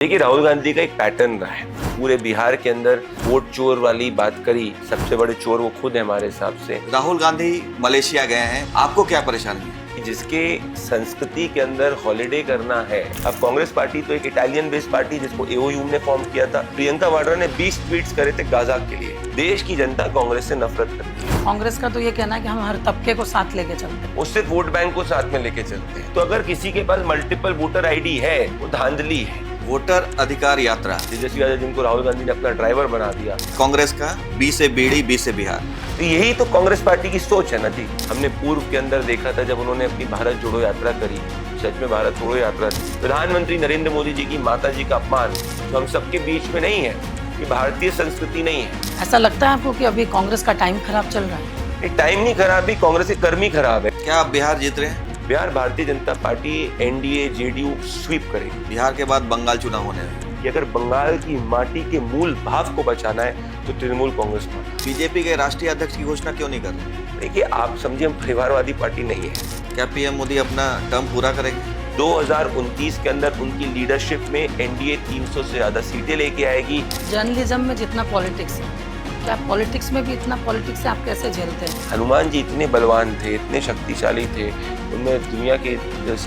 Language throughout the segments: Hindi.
देखिए, राहुल गांधी का एक पैटर्न रहा है। पूरे बिहार के अंदर वोट चोर वाली बात करी, सबसे बड़े चोर वो खुद है हमारे हिसाब से। राहुल गांधी मलेशिया गए हैं, आपको क्या परेशानी है? जिसके संस्कृति के अंदर हॉलिडे करना है। अब कांग्रेस पार्टी तो एक इटालियन बेस्ड पार्टी जिसको एओयू ने फॉर्म किया था। प्रियंका वाड्रा ने 20 ट्वीट्स करे थे गाजा के लिए। देश की जनता कांग्रेस से नफरत करती है। कांग्रेस का तो ये कहना है कि हम हर तबके को साथ लेके चलते हैं। वो सिर्फ वोट बैंक को साथ में लेके चलते हैं। तो अगर किसी के पास मल्टीपल वोटर आईडी है, वो धांधली है। वोटर अधिकार यात्रा, तेजस्वी यादव जिनको राहुल गांधी ने अपना ड्राइवर बना दिया। कांग्रेस का बी से बीड़ी, बी से बिहार। तो यही तो कांग्रेस पार्टी की सोच है ना जी। हमने पूर्व के अंदर देखा था जब उन्होंने अपनी भारत जोड़ो यात्रा करी, सच में भारत जोड़ो यात्रा थी। प्रधानमंत्री नरेंद्र मोदी जी की माता जी का अपमान तो हम सबके बीच में नहीं है, कि भारतीय संस्कृति नहीं है। ऐसा लगता है आपको कि अभी कांग्रेस का टाइम खराब चल रहा है? ये टाइम नहीं खराब, भी कांग्रेस के कर्म ही खराब है। क्या आप बिहार जीत रहे हैं? Bihar Bharatiya Janata party NDA JDU SVEEP करेगी। बिहार के बाद बंगाल चुनाव होने हैं। कि अगर बंगाल की माटी के मूल भाव को बचाना है तो तृणमूल कांग्रेस पार्टी। बीजेपी के राष्ट्रीय अध्यक्ष की घोषणा क्यों नहीं कर रहे? देखिए, आप समझिए, हम परिवारवादी पार्टी नहीं है। क्या पीएम मोदी अपना टर्म पूरा करेंगे? 2029 के अंदर उनकी लीडरशिप में एनडीए 300 से ज्यादा सीटें लेके आएगी। जर्नलिज्म में जितना पॉलिटिक्स है, क्या पॉलिटिक्स में भी इतना पॉलिटिक्स से आप कैसे झेलते हैं? हनुमान जी इतने बलवान थे, इतने शक्तिशाली थे, उनमें दुनिया की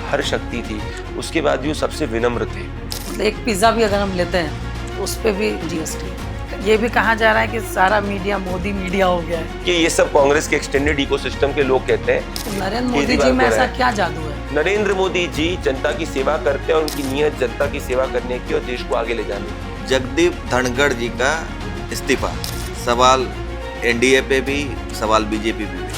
हर शक्ति थी, उसके बाद भी वो सबसे विनम्र थे। एक पिज्जा भी अगर हम लेते हैं तो उस पर भी जीएसटी। ये भी कहा जा रहा है कि सारा मीडिया मोदी मीडिया हो गया है। कि ये सब कांग्रेस के एक्सटेंडेड इकोसिस्टम के लोग कहते हैं। तो नरेंद्र मोदी जी में ऐसा क्या जादू है? नरेंद्र मोदी जी जनता की सेवा करते हैं और उनकी नीयत जनता की सेवा करने की और देश को आगे ले जाने की। जगदीप धनखड़ जी का इस्तीफा, सवाल एनडीए पे भी, सवाल बीजेपी पे भी।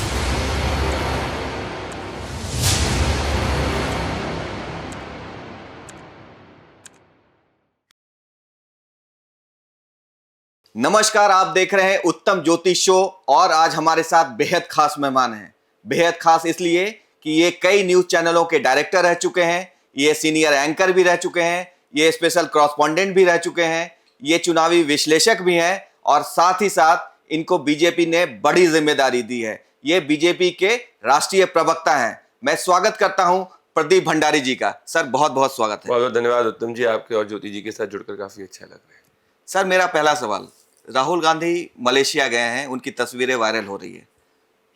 नमस्कार, आप देख रहे हैं उत्तम ज्योतिष शो और आज हमारे साथ बेहद खास मेहमान हैं। बेहद खास इसलिए कि ये कई न्यूज चैनलों के डायरेक्टर रह चुके हैं, ये सीनियर एंकर भी रह चुके हैं, ये स्पेशल कॉरेस्पॉन्डेंट भी रह चुके हैं, ये चुनावी विश्लेषक भी हैं और साथ ही साथ इनको बीजेपी ने बड़ी जिम्मेदारी दी है। ये बीजेपी के राष्ट्रीय प्रवक्ता हैं। मैं स्वागत करता हूं प्रदीप भंडारी जी का। सर, बहुत बहुत स्वागत है। बहुत बहुत धन्यवाद उत्तम जी, आपके और ज्योति जी के साथ जुड़कर काफी अच्छा लग रहा है। सर, मेरा पहला सवाल, राहुल गांधी मलेशिया गए हैं, उनकी तस्वीरें वायरल हो रही है,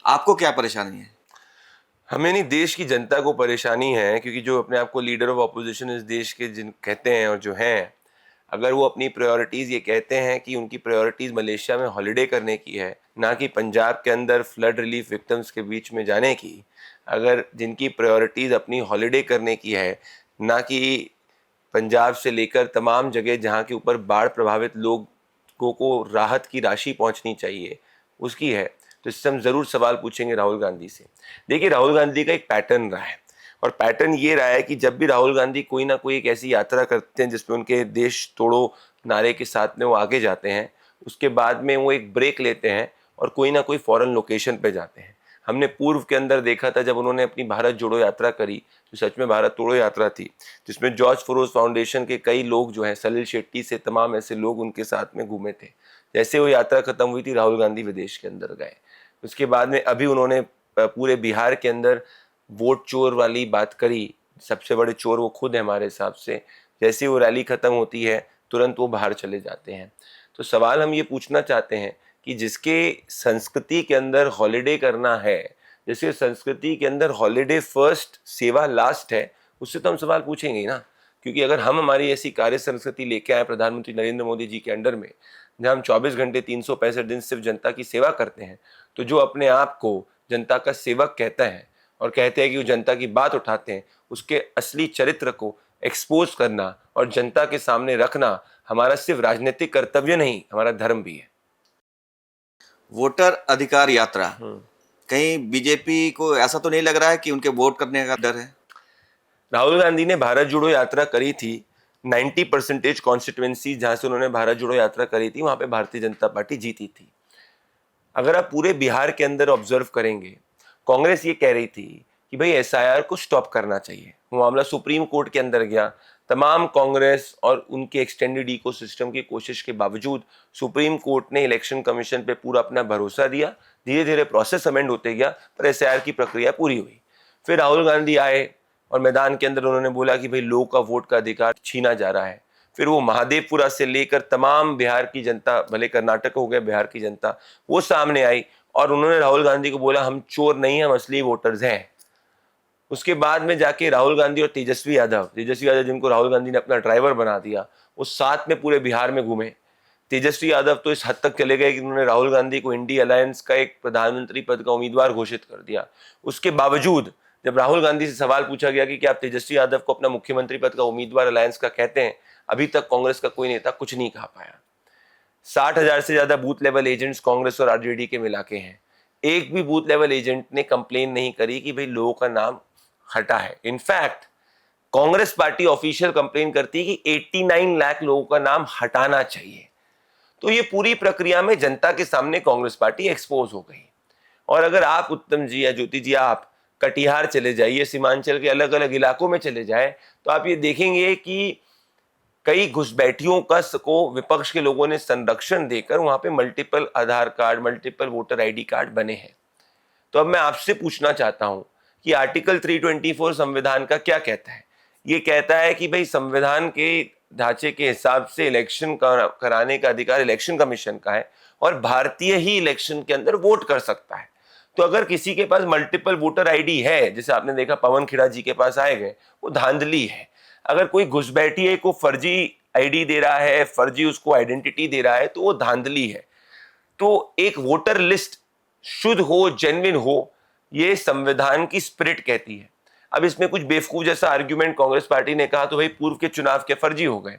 आपको क्या परेशानी है? हमें नहीं, देश की जनता को परेशानी है, क्योंकि जो अपने आप को लीडर ऑफ ऑपोजिशन इस देश के जिन कहते हैं और जो हैं, अगर वो अपनी प्रायोरिटीज़ ये कहते हैं कि उनकी प्रायोरिटीज़ मलेशिया में हॉलिडे करने की है, ना कि पंजाब के अंदर फ्लड रिलीफ विक्टिम्स के बीच में जाने की, अगर जिनकी प्रायोरिटीज़ अपनी हॉलिडे करने की है, ना कि पंजाब से लेकर तमाम जगह जहाँ के ऊपर बाढ़ प्रभावित लोगों को राहत की राशि पहुँचनी चाहिए उसकी है, तो इससे हम ज़रूर सवाल पूछेंगे राहुल गांधी से। देखिए, राहुल गांधी का एक पैटर्न रहा है और पैटर्न ये रहा है कि जब भी राहुल गांधी कोई ना कोई एक ऐसी यात्रा करते हैं जिसमें उनके देश तोड़ो नारे के साथ में वो आगे जाते हैं, उसके बाद में वो एक ब्रेक लेते हैं और कोई ना कोई फॉरेन लोकेशन पे जाते हैं। हमने पूर्व के अंदर देखा था जब उन्होंने अपनी भारत जोड़ो यात्रा करी, जो सच में भारत तोड़ो यात्रा थी, जिसमें जॉर्ज सोरोस फाउंडेशन के कई लोग जो हैं, सलिल शेट्टी से तमाम ऐसे लोग उनके साथ में घूमे थे। जैसे वो यात्रा खत्म हुई थी, राहुल गांधी विदेश के अंदर गए। उसके बाद में अभी उन्होंने पूरे बिहार के अंदर वोट चोर वाली बात करी, सबसे बड़े चोर वो खुद है हमारे हिसाब से। जैसे वो रैली खत्म होती है तुरंत वो बाहर चले जाते हैं। तो सवाल हम ये पूछना चाहते हैं कि जिसके संस्कृति के अंदर हॉलिडे करना है, जिसके संस्कृति के अंदर हॉलिडे फर्स्ट सेवा लास्ट है, उससे तो हम सवाल पूछेंगे ही ना। क्योंकि अगर हम हमारी ऐसी कार्य संस्कृति लेके आए प्रधानमंत्री नरेंद्र मोदी जी के अंडर में, जहाँ हम 24 घंटे 365 दिन सिर्फ जनता की सेवा करते हैं, तो जो अपने आप को जनता का सेवक कहता है और कहते हैं कि वो जनता की बात उठाते हैं, उसके असली चरित्र को एक्सपोज करना और जनता के सामने रखना हमारा सिर्फ राजनीतिक कर्तव्य नहीं, हमारा धर्म भी है। वोटर अधिकार यात्रा, कहीं बीजेपी को ऐसा तो नहीं लग रहा है कि उनके वोट करने का डर है? राहुल गांधी ने भारत जोड़ो यात्रा करी थी, 90% कॉन्स्टिट्यूएंसी जहां से उन्होंने भारत जोड़ो यात्रा करी थी, वहां पे भारतीय जनता पार्टी जीती थी। अगर आप पूरे बिहार के अंदर ऑब्जर्व करेंगे, कांग्रेस ये कह रही थी कि भाई एसआईआर को स्टॉप करना चाहिए। वो मामला सुप्रीम कोर्ट के अंदर गया। तमाम कांग्रेस और उनके एक्सटेंडेड इकोसिस्टम की कोशिश के बावजूद सुप्रीम कोर्ट ने इलेक्शन कमीशन पे पूरा अपना भरोसा दिया। धीरे धीरे प्रोसेस अमेंड होते गया, पर एसआईआर की प्रक्रिया पूरी हुई। फिर राहुल गांधी आए और मैदान के अंदर उन्होंने बोला कि भाई लोगों का वोट का अधिकार छीना जा रहा है। फिर वो महादेवपुरा से लेकर तमाम बिहार की जनता, भले कर्नाटक हो गया, बिहार की जनता वो सामने आई और उन्होंने राहुल गांधी को बोला हम चोर नहीं, हम असली वोटर्स हैं। उसके बाद में जाके राहुल गांधी और तेजस्वी यादव जिनको राहुल गांधी ने अपना ड्राइवर बना दिया, वो साथ में पूरे बिहार में घूमे। तेजस्वी यादव तो इस हद तक चले गए कि उन्होंने राहुल गांधी को इंडी अलायंस का एक प्रधानमंत्री पद का उम्मीदवार घोषित कर दिया। उसके बावजूद जब राहुल गांधी से सवाल पूछा गया कि क्या आप तेजस्वी यादव को अपना मुख्यमंत्री पद का उम्मीदवार अलायंस का कहते हैं, अभी तक कांग्रेस का कोई नेता कुछ नहीं कहा पाया। 60,000 से ज्यादा बूथ लेवल एजेंट्स कांग्रेस और आरजेडी के मिला के हैं, एक भी बूथ लेवल एजेंट ने कंप्लेन नहीं करी कि भाई लोगों का नाम हटा है। In fact Congress party official complain करती है कि 89 लाख लोगों का नाम हटाना चाहिए। तो ये पूरी प्रक्रिया में जनता के सामने कांग्रेस पार्टी एक्सपोज हो गई। और अगर आप उत्तम जी या ज्योति जी आप कटिहार चले जाइए, सीमांचल के अलग अलग इलाकों में चले जाए, तो आप ये देखेंगे कि कई घुसपैठियों को विपक्ष के लोगों ने संरक्षण देकर वहां पे multiple Aadhaar card, multiple voter ID card बने हैं। तो अब मैं आपसे पूछना चाहता हूं कि आर्टिकल 324 संविधान का क्या कहता है? ये कहता है कि भाई संविधान के ढांचे के हिसाब से इलेक्शन कराने का अधिकार इलेक्शन कमीशन का है और भारतीय ही इलेक्शन के अंदर वोट कर सकता है। तो अगर किसी के पास मल्टीपल वोटर आईडी है, जैसे आपने देखा पवन खेड़ा जी के पास आए गए, वो धांधली है। अगर कोई घुसपैठिए को फर्जी आईडी दे रहा है, फर्जी उसको आइडेंटिटी दे रहा है, तो वो धांधली है। तो एक वोटर लिस्ट शुद्ध हो, जेन्युइन हो, ये संविधान की स्पिरिट कहती है। अब इसमें कुछ बेवकूफ जैसा आर्ग्यूमेंट कांग्रेस पार्टी ने कहा तो भाई पूर्व के चुनाव के फर्जी हो गए।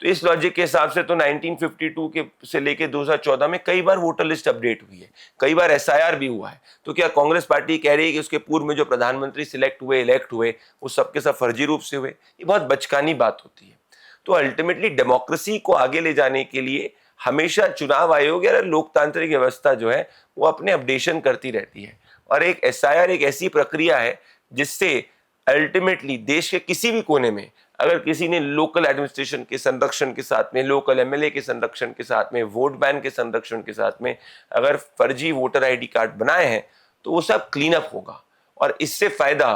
तो इस लॉजिक के हिसाब से तो 1952 के से लेके 2014 में कई बार वोटर लिस्ट अपडेट हुई है, कई बार एसआईआर भी हुआ है। तो क्या कांग्रेस पार्टी कह रही है कि उसके पूर्व में जो प्रधानमंत्री इलेक्ट हुए वो सबके सब फर्जी रूप से हुए? ये बहुत बचकानी बात होती है। तो अल्टीमेटली डेमोक्रेसी को आगे ले जाने के लिए हमेशा चुनाव आयोग या लोकतांत्रिक व्यवस्था जो है वो अपने अपडेशन करती रहती है। और एक एसआईआर एक ऐसी प्रक्रिया है जिससे अल्टीमेटली देश के किसी भी कोने में अगर किसी ने लोकल एडमिनिस्ट्रेशन के संरक्षण के साथ में, लोकल एमएलए के संरक्षण के साथ में, वोट बैंक के संरक्षण के साथ में अगर फर्जी वोटर आईडी कार्ड बनाए हैं तो वो सब क्लीन अप होगा और इससे फायदा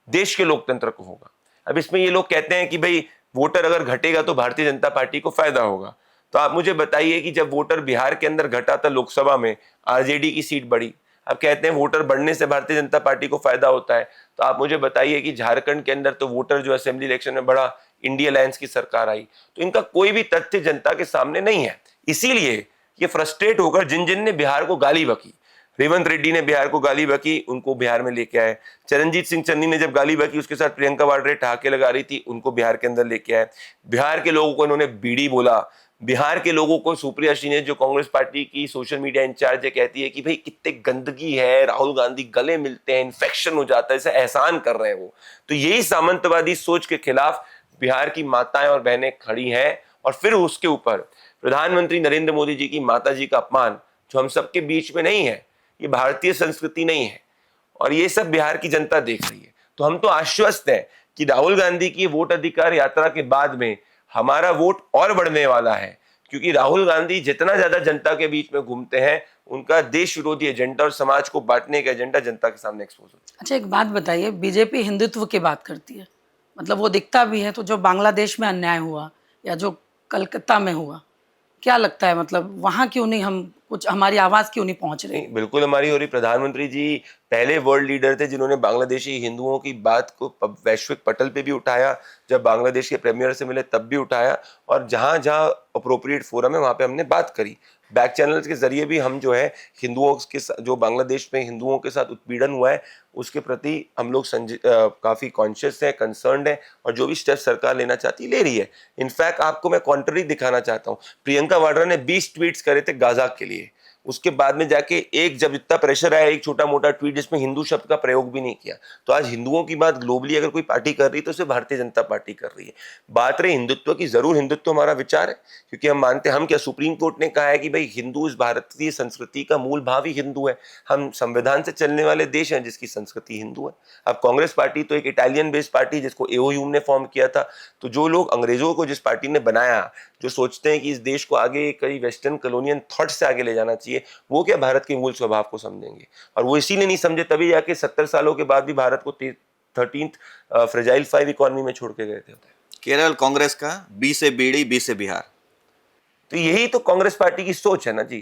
देश के लोकतंत्र को होगा। अब इसमें ये लोग कहते हैं कि भाई वोटर अगर घटेगा तो भारतीय जनता पार्टी को फायदा होगा। तो आप मुझे बताइए कि जब वोटर बिहार के अंदर घटा था लोकसभा में, आरजेडी की सीट बढ़ी, अब कहते हैं वोटर बढ़ने से भारतीय जनता पार्टी को फायदा होता है। तो आप मुझे बताइए कि झारखंड के अंदर तो वोटर जो असेंबली इलेक्शन में बढ़ा, इंडिया अलायंस की सरकार आई, तो इनका कोई भी तथ्य जनता के सामने नहीं है। इसीलिए ये फ्रस्ट्रेट होकर जिन जिन ने बिहार को गाली बकी, रेवंत रेड्डी ने बिहार को गाली बकी, उनको बिहार में लेके आए। चरणजीत सिंह चन्नी ने जब गाली बकी उसके साथ प्रियंका वाड्रे ठहाके लगा रही थी, उनको बिहार के अंदर लेके आए। बिहार के लोगों को इन्होंने बीड़ी बोला, बिहार के लोगों को सुप्रिया श्रीने जो कांग्रेस पार्टी की सोशल मीडिया इंचार्ज है कहती है कि भाई कितने गंदगी है, राहुल गांधी गले मिलते हैं, इन्फेक्शन हो जाता है, इसे एहसान कर रहे हैं वो। तो यही सामंतवादी सोच के खिलाफ बिहार की माताएं और बहनें खड़ी हैं। और फिर उसके ऊपर प्रधानमंत्री नरेंद्र मोदी जी की माता जी का अपमान जो हम सबके बीच में नहीं है, ये भारतीय संस्कृति नहीं है और ये सब बिहार की जनता देख रही है। तो हम तो आश्वस्त हैं कि राहुल गांधी की वोट अधिकार यात्रा के बाद में हमारा वोट और बढ़ने वाला है, क्योंकि राहुल गांधी जितना ज्यादा जनता के बीच में घूमते हैं उनका देश विरोधी एजेंडा और समाज को बांटने का एजेंडा जनता के सामने एक्सपोज होता है। अच्छा, एक बात बताइए, बीजेपी हिंदुत्व की बात करती है, मतलब वो दिखता भी है, तो जो बांग्लादेश में अन्याय हुआ या जो कलकत्ता में हुआ, क्या लगता है मतलब वहां क्यों नहीं हम कुछ, हमारी आवाज क्यों नहीं पहुंच रही? नहीं, बिल्कुल हमारी हो रही। प्रधानमंत्री जी पहले वर्ल्ड लीडर थे जिन्होंने बांग्लादेशी हिंदुओं की बात को वैश्विक पटल पे भी उठाया, जब बांग्लादेश के प्रीमियर से मिले तब भी उठाया, और जहां जहां अप्रोप्रिएट फोरम है वहां पे हमने बात करी। बैक चैनल्स के जरिए भी हम जो है हिंदुओं के जो बांग्लादेश में हिंदुओं के साथ उत्पीड़न हुआ है उसके प्रति हम लोग काफ़ी कॉन्शियस है, कंसर्न्ड है, और जो भी स्टेप सरकार लेना चाहती ले रही है। इनफैक्ट आपको मैं कॉन्ट्ररी दिखाना चाहता हूँ, प्रियंका वाड्रा ने 20 ट्वीट्स करे थे गाजा के लिए, उसके बाद में जाके एक जब इतना प्रेशर आया एक छोटा मोटा ट्वीट जिसमें हिंदू शब्द का प्रयोग भी नहीं किया। तो आज हिंदुओं की बात ग्लोबली अगर कोई पार्टी कर रही है तो सिर्फ भारतीय जनता पार्टी कर रही है। बात रही हिंदुत्व की, जरूर हिंदुत्व हमारा विचार है, क्योंकि हम मानते हैं, हम क्या सुप्रीम कोर्ट ने कहा है कि भाई हिंदू इस भारतीय संस्कृति का मूल भाव ही हिंदू है, हम संविधान से चलने वाले देश हैं जिसकी संस्कृति हिंदू है। अब कांग्रेस पार्टी तो एक इटालियन बेस्ड पार्टी जिसको एओ ह्यूम ने फॉर्म किया था, तो जो लोग अंग्रेजों को जिस पार्टी ने बनाया, जो सोचते हैं कि इस देश को आगे कई वेस्टर्न कॉलोनियन थॉट से आगे ले जाना चाहिए, वो क्या भारत के मूल स्वभाव को समझेंगे? और वो इसीलिए नहीं समझे, तभी जाके 70 सालों के बाद भी भारत को 13th फ्रेजाइल 5 इकोनॉमी में छोड़ के गए थे। केरल कांग्रेस का बी से बीड़ी बी से बिहार। तो यही तो कांग्रेस पार्टी की सोच है ना जी।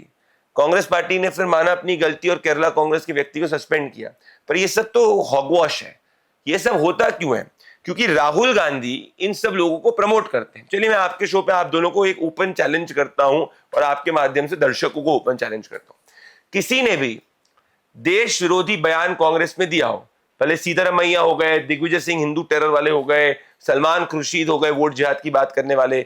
कांग्रेस पार्टी ने फिर माना अपनी गलती और केरला कांग्रेस के व्यक्ति को सस्पेंड किया, पर ये सब तो हॉगवॉश है। ये सब होता क्यों है? क्योंकि राहुल गांधी इन सब लोगों को प्रमोट करते हैं। चलिए मैं आपके शो पे आप दोनों को एक ओपन चैलेंज करता हूं और आपके माध्यम से दर्शकों को ओपन चैलेंज करता हूं। किसी ने भी देश विरोधी बयान कांग्रेस में दिया हो, भले सीतारमैया हो गए, दिग्विजय सिंह हिंदू टेरर वाले हो गए, सलमान खुर्शीद हो गए वोट जिहाद की बात करने वाले,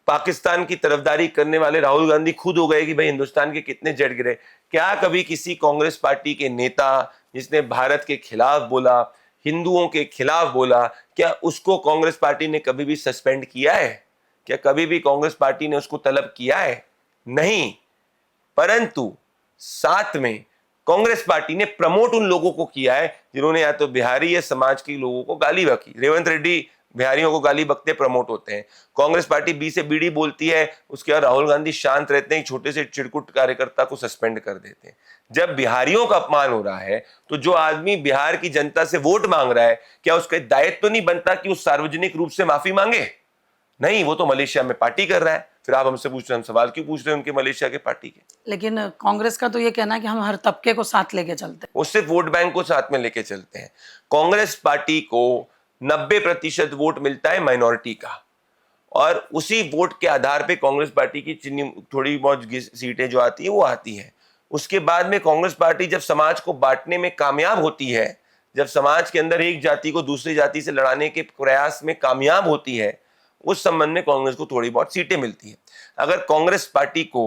पाकिस्तान की तरफदारी करने वाले राहुल गांधी खुद हो गए कि भाई हिंदुस्तान के कितने जेट गिरे, क्या कभी किसी कांग्रेस पार्टी के नेता जिसने भारत के खिलाफ बोला, हिंदुओं के खिलाफ बोला, क्या उसको कांग्रेस पार्टी ने कभी भी सस्पेंड किया है? क्या कभी भी कांग्रेस पार्टी ने उसको तलब किया है? नहीं। परंतु साथ में कांग्रेस पार्टी ने प्रमोट उन लोगों को किया है जिन्होंने या तो बिहारी या समाज के लोगों को गाली बकी। रेवंत रेड्डी बिहारियों को गाली बकते प्रमोट होते हैं। कांग्रेस पार्टी बी से बीड़ी बोलती है, उसके बाद राहुल गांधी शांत रहते हैं, छोटे से चिरकुट कार्यकर्ता को सस्पेंड कर देते हैं। जब बिहारियों का अपमान हो रहा है तो जो आदमी बिहार की जनता से वोट मांग रहा है, क्या उसका दायित्व तो नहीं बनता कि उस सार्वजनिक रूप से माफी मांगे? नहीं, वो तो मलेशिया में पार्टी कर रहा है। फिर आप हमसे पूछ रहे हैं, हम सवाल क्यों पूछ रहे हैं उनके मलेशिया के पार्टी के? लेकिन कांग्रेस का तो ये कहना है कि हम हर तबके को साथ लेके चलते हैं। वो सिर्फ वोट बैंक को साथ में लेके चलते हैं। कांग्रेस पार्टी को 90% वोट मिलता है माइनॉरिटी का, और उसी वोट के आधार पे कांग्रेस पार्टी की थोड़ी बहुत सीटें जो आती है वो आती है। उसके बाद में कांग्रेस पार्टी जब समाज को बांटने में कामयाब होती है, जब समाज के अंदर एक जाति को दूसरी जाति से लड़ाने के प्रयास में कामयाब होती है, उस संबंध में कांग्रेस को थोड़ी बहुत सीटें मिलती है। अगर कांग्रेस पार्टी को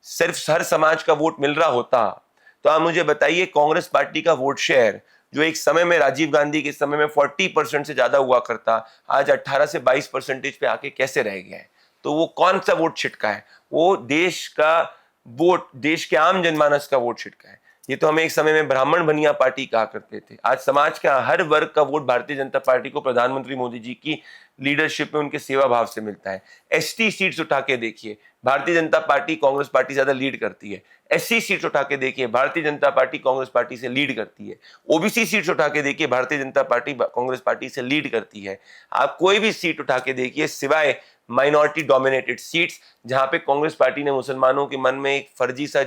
सिर्फ हर समाज का वोट मिल रहा होता तो आप मुझे बताइए कांग्रेस पार्टी का वोट शेयर जो एक समय में राजीव गांधी के समय में 40% से ज्यादा हुआ करता, आज 18 से 22% पे आके कैसे रह गया है? तो वो कौन सा वोट छिटका है? वो देश का वोट, देश के आम जनमानस का वोट छिटका है। ये तो हमें एक समय में ब्राह्मण बनिया पार्टी कहा करते थे। आज समाज का हर वर्ग का वोट भारतीय जनता पार्टी को प्रधानमंत्री मोदी जी की लीडरशिप में उनके सेवा भाव से मिलता है। एसटी सीट्स उठा के देखिए, भारतीय जनता पार्टी कांग्रेस पार्टी ज्यादा लीड करती है। एससी सीट्स उठा के देखिए, भारतीय जनता पार्टी कांग्रेस पार्टी से लीड करती है। ओबीसी सीट्स उठा के देखिए, भारतीय जनता पार्टी कांग्रेस पार्टी से लीड करती है। आप कोई भी सीट उठा के देखिए सिवाय माइनॉरिटी डोमिनेटेड सीट्स, जहां पे कांग्रेस पार्टी ने मुसलमानों के मन में एक फर्जी सा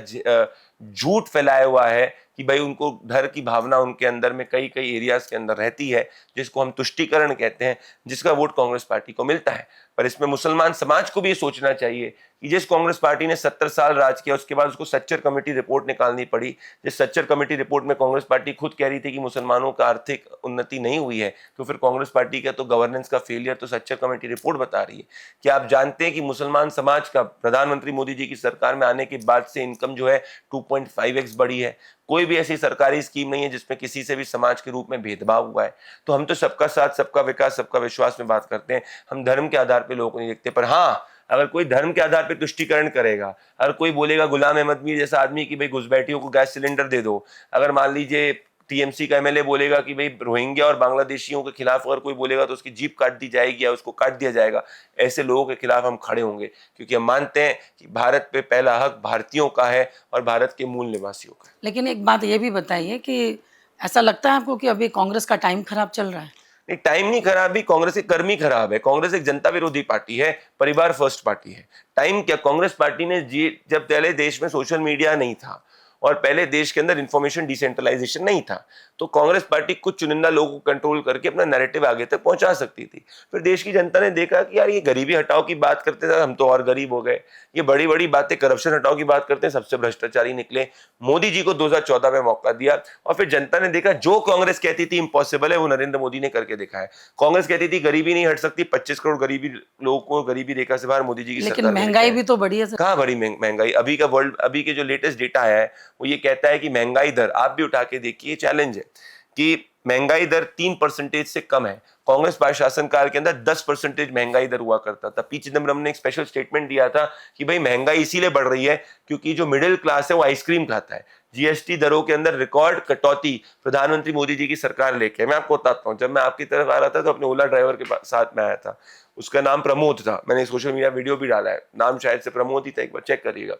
झूठ फैलाया हुआ है कि भाई उनको डर की भावना उनके अंदर में कई कई एरियाज के अंदर रहती है, जिसको हम तुष्टीकरण कहते हैं, जिसका वोट कांग्रेस पार्टी को मिलता है। पर इसमें मुसलमान समाज को भी ये सोचना चाहिए कि जिस कांग्रेस पार्टी ने 70 साल राज किया, उसके बाद उसको सच्चर कमेटी रिपोर्ट निकालनी पड़ी। जिस सच्चर कमेटी रिपोर्ट में कांग्रेस पार्टी खुद कह रही थी कि मुसलमानों का आर्थिक उन्नति नहीं हुई है, तो फिर कांग्रेस पार्टी का तो गवर्नेंस का फेलियर तो सच्चर कमेटी रिपोर्ट बता रही है। क्या आप जानते हैं कि मुसलमान समाज का प्रधानमंत्री मोदी जी की सरकार में आने के बाद से इनकम जो है 2.5x बढ़ी है? कोई भी ऐसी सरकारी स्कीम नहीं है जिसमें किसी से भी समाज के रूप में भेदभाव हुआ है। तो हम तो सबका साथ, सबका विकास, सबका विश्वास में बात करते हैं। हम धर्म के आधार पे लोगों को नहीं देखते। पर हाँ, अगर कोई धर्म के आधार पे तुष्टीकरण करेगा, अगर कोई बोलेगा गुलाम अहमद मीर जैसा आदमी कि भाई घुसपैठियों को गैस सिलेंडर दे दो, अगर मान लीजिए टीएमसी का एमएलए बोलेगा कि भाई रोहिंग्या और बांग्लादेशियों के खिलाफ अगर कोई बोलेगा तो उसकी जीप काट दी जाएगी या उसको काट दिया जाएगा, ऐसे लोगों के खिलाफ हम खड़े होंगे, क्योंकि हम मानते हैं कि भारत पे पहला हक भारतीयों का है और भारत के मूल निवासियों का है। लेकिन एक बात ये भी बताइए कि ऐसा लगता है आपको कि अभी कांग्रेस का टाइम खराब चल रहा है? नहीं, टाइम नहीं खराब, भी कांग्रेस के कर्म ही खराब है। कांग्रेस एक जनता विरोधी पार्टी है, परिवार फर्स्ट पार्टी है। टाइम क्या, कांग्रेस पार्टी ने जब पहले देश में सोशल मीडिया नहीं था और पहले देश के अंदर इंफॉर्मेशन डिसेंट्रलाइजेशन नहीं था, तो कांग्रेस पार्टी कुछ चुनिंदा लोगों को कंट्रोल करके अपना नैरेटिव आगे तक पहुंचा सकती थी। फिर देश की जनता ने देखा कि यार ये गरीबी हटाओ की बात करते थे, हम तो और गरीब हो गए। ये बड़ी बड़ी बातें करप्शन हटाओ की बात करते हैं, सबसे भ्रष्टाचारी निकले। मोदी जी को 2014 में मौका दिया और फिर जनता ने देखा जो कांग्रेस कहती थी इम्पॉसिबल है, वो नरेंद्र मोदी ने करके दिखाया। कांग्रेस कहती थी गरीबी नहीं हट सकती, 25 करोड़ गरीबी लोगों को गरीबी रेखा से बाहर मोदी जी की लेकिन महंगाई भी तो बढ़ी है। कहाँ बढ़ी महंगाई? अभी के जो लेटेस्ट डेटा है वो ये कहता है कि महंगाई दर, आप भी उठा के देखिए, चैलेंज है कि महंगाई दर 3% से कम है। कांग्रेस शासन काल के अंदर 10% महंगाई दर हुआ करता था। पी चिदम्बरम ने एक स्पेशल स्टेटमेंट दिया था कि भाई महंगाई इसीलिए बढ़ रही है क्योंकि जो मिडिल क्लास है वो आइसक्रीम खाता है। जीएसटी दरों के अंदर रिकॉर्ड कटौती प्रधानमंत्री मोदी जी की सरकार लेके। मैं आपको बताता हूँ, जब मैं आपकी तरफ आ रहा था तो अपने ओला ड्राइवर के साथ में आया था, उसका नाम प्रमोद था। मैंने सोशल मीडिया वीडियो भी डाला है, नाम शायद से प्रमोद ही था, एक बार चेक करिएगा।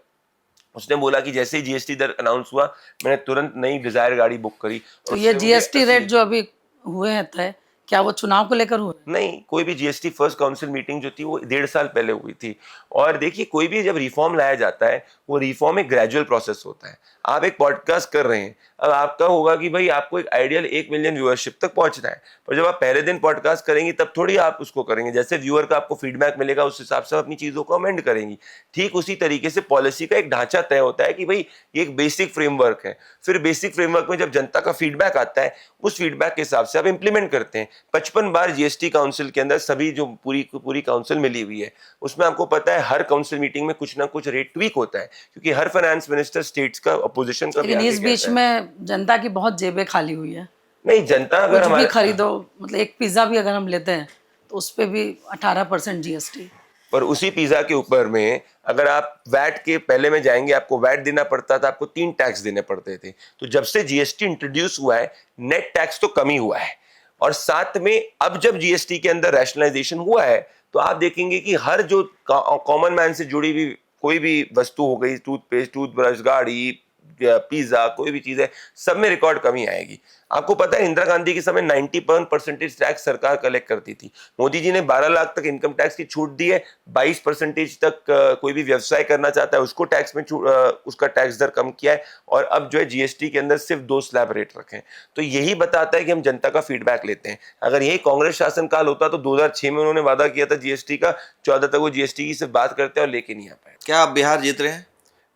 उसने बोला कि जैसे ही जीएसटी दर अनाउंस हुआ मैंने तुरंत नई डिजायर गाड़ी बुक करी। तो ये जीएसटी रेट जो अभी हुए हैं तय, क्या वो चुनाव को लेकर हुआ? नहीं, कोई भी जीएसटी फर्स्ट काउंसिल मीटिंग जो थी वो 1.5 साल पहले हुई थी। और देखिए, कोई भी जब रिफॉर्म लाया जाता है, वो रिफॉर्म एक ग्रेजुअल प्रोसेस होता है। आप एक पॉडकास्ट कर रहे हैं, अब आपका होगा कि भाई आपको एक आइडियल 1 मिलियन व्यूअरशिप तक पहुंचना है, पर जब आप पहले दिन पॉडकास्ट करेंगी तब थोड़ी आप उसको करेंगे। जैसे व्यूअर का आपको फीडबैक मिलेगा, उस हिसाब से अपनी चीजों को अमेंड करेंगी। ठीक उसी तरीके से पॉलिसी का एक ढांचा तय होता है कि भाई ये एक बेसिक फ्रेमवर्क है। फिर बेसिक फ्रेमवर्क में जब जनता का फीडबैक आता है, उस फीडबैक के हिसाब से आप इंप्लीमेंट करते हैं। 55 बार जीएसटी काउंसिल के अंदर सभी जो पूरी काउंसिल मिली हुई है, उसमें आपको पता है हर काउंसिल मीटिंग में कुछ ना कुछ रेट ट्वीक होता है, क्योंकि हर फाइनेंस मिनिस्टर स्टेट्स का अपोजिशन का लेकिन इस बीच में जनता की बहुत जेबें खाली हुई है। नहीं, जनता अगर कुछ भी हमारे खरीदो, मतलब एक पिज्जा भी अगर हम लेते हैं तो उस पे भी 18% जीएसटी। पर उसी पिज्जा के ऊपर में अगर आप वैट के पहले में जाएंगे, आपको वैट देना पड़ता था, आपको 3 टैक्स देने पड़ते थे। तो जब से जीएसटी इंट्रोड्यूस हुआ है, नेट टैक्स तो कम ही हुआ है। और साथ में अब जब जीएसटी के अंदर रैशनलाइजेशन हुआ है, तो आप देखेंगे कि हर जो कॉमन मैन से जुड़ी हुई कोई भी वस्तु हो गई, टूथपेस्ट, टूथब्रश, गाड़ी, पिज्जा, कोई भी चीज है, सब में रिकॉर्ड कमी आएगी। आपको पता है इंदिरा गांधी के समय 91% टैक्स सरकार कलेक्ट करती थी। मोदी जी ने 12 लाख तक इनकम टैक्स की छूट दी है। 22% तक कोई भी व्यवसाय करना चाहता है उसको टैक्स में उसका टैक्स दर कम किया है। और अब जो है जीएसटी के अंदर सिर्फ 2 स्लैब रेट रखे हैं। तो यही बताता है कि हम जनता का फीडबैक लेते हैं। अगर यही कांग्रेस शासनकाल होता तो 2006 में उन्होंने वादा किया था जीएसटी का, 14 तक वो जीएसटी की सिर्फ बात करते हैं और लेके नहीं आ पाए। क्या आप बिहार जीत रहे हैं?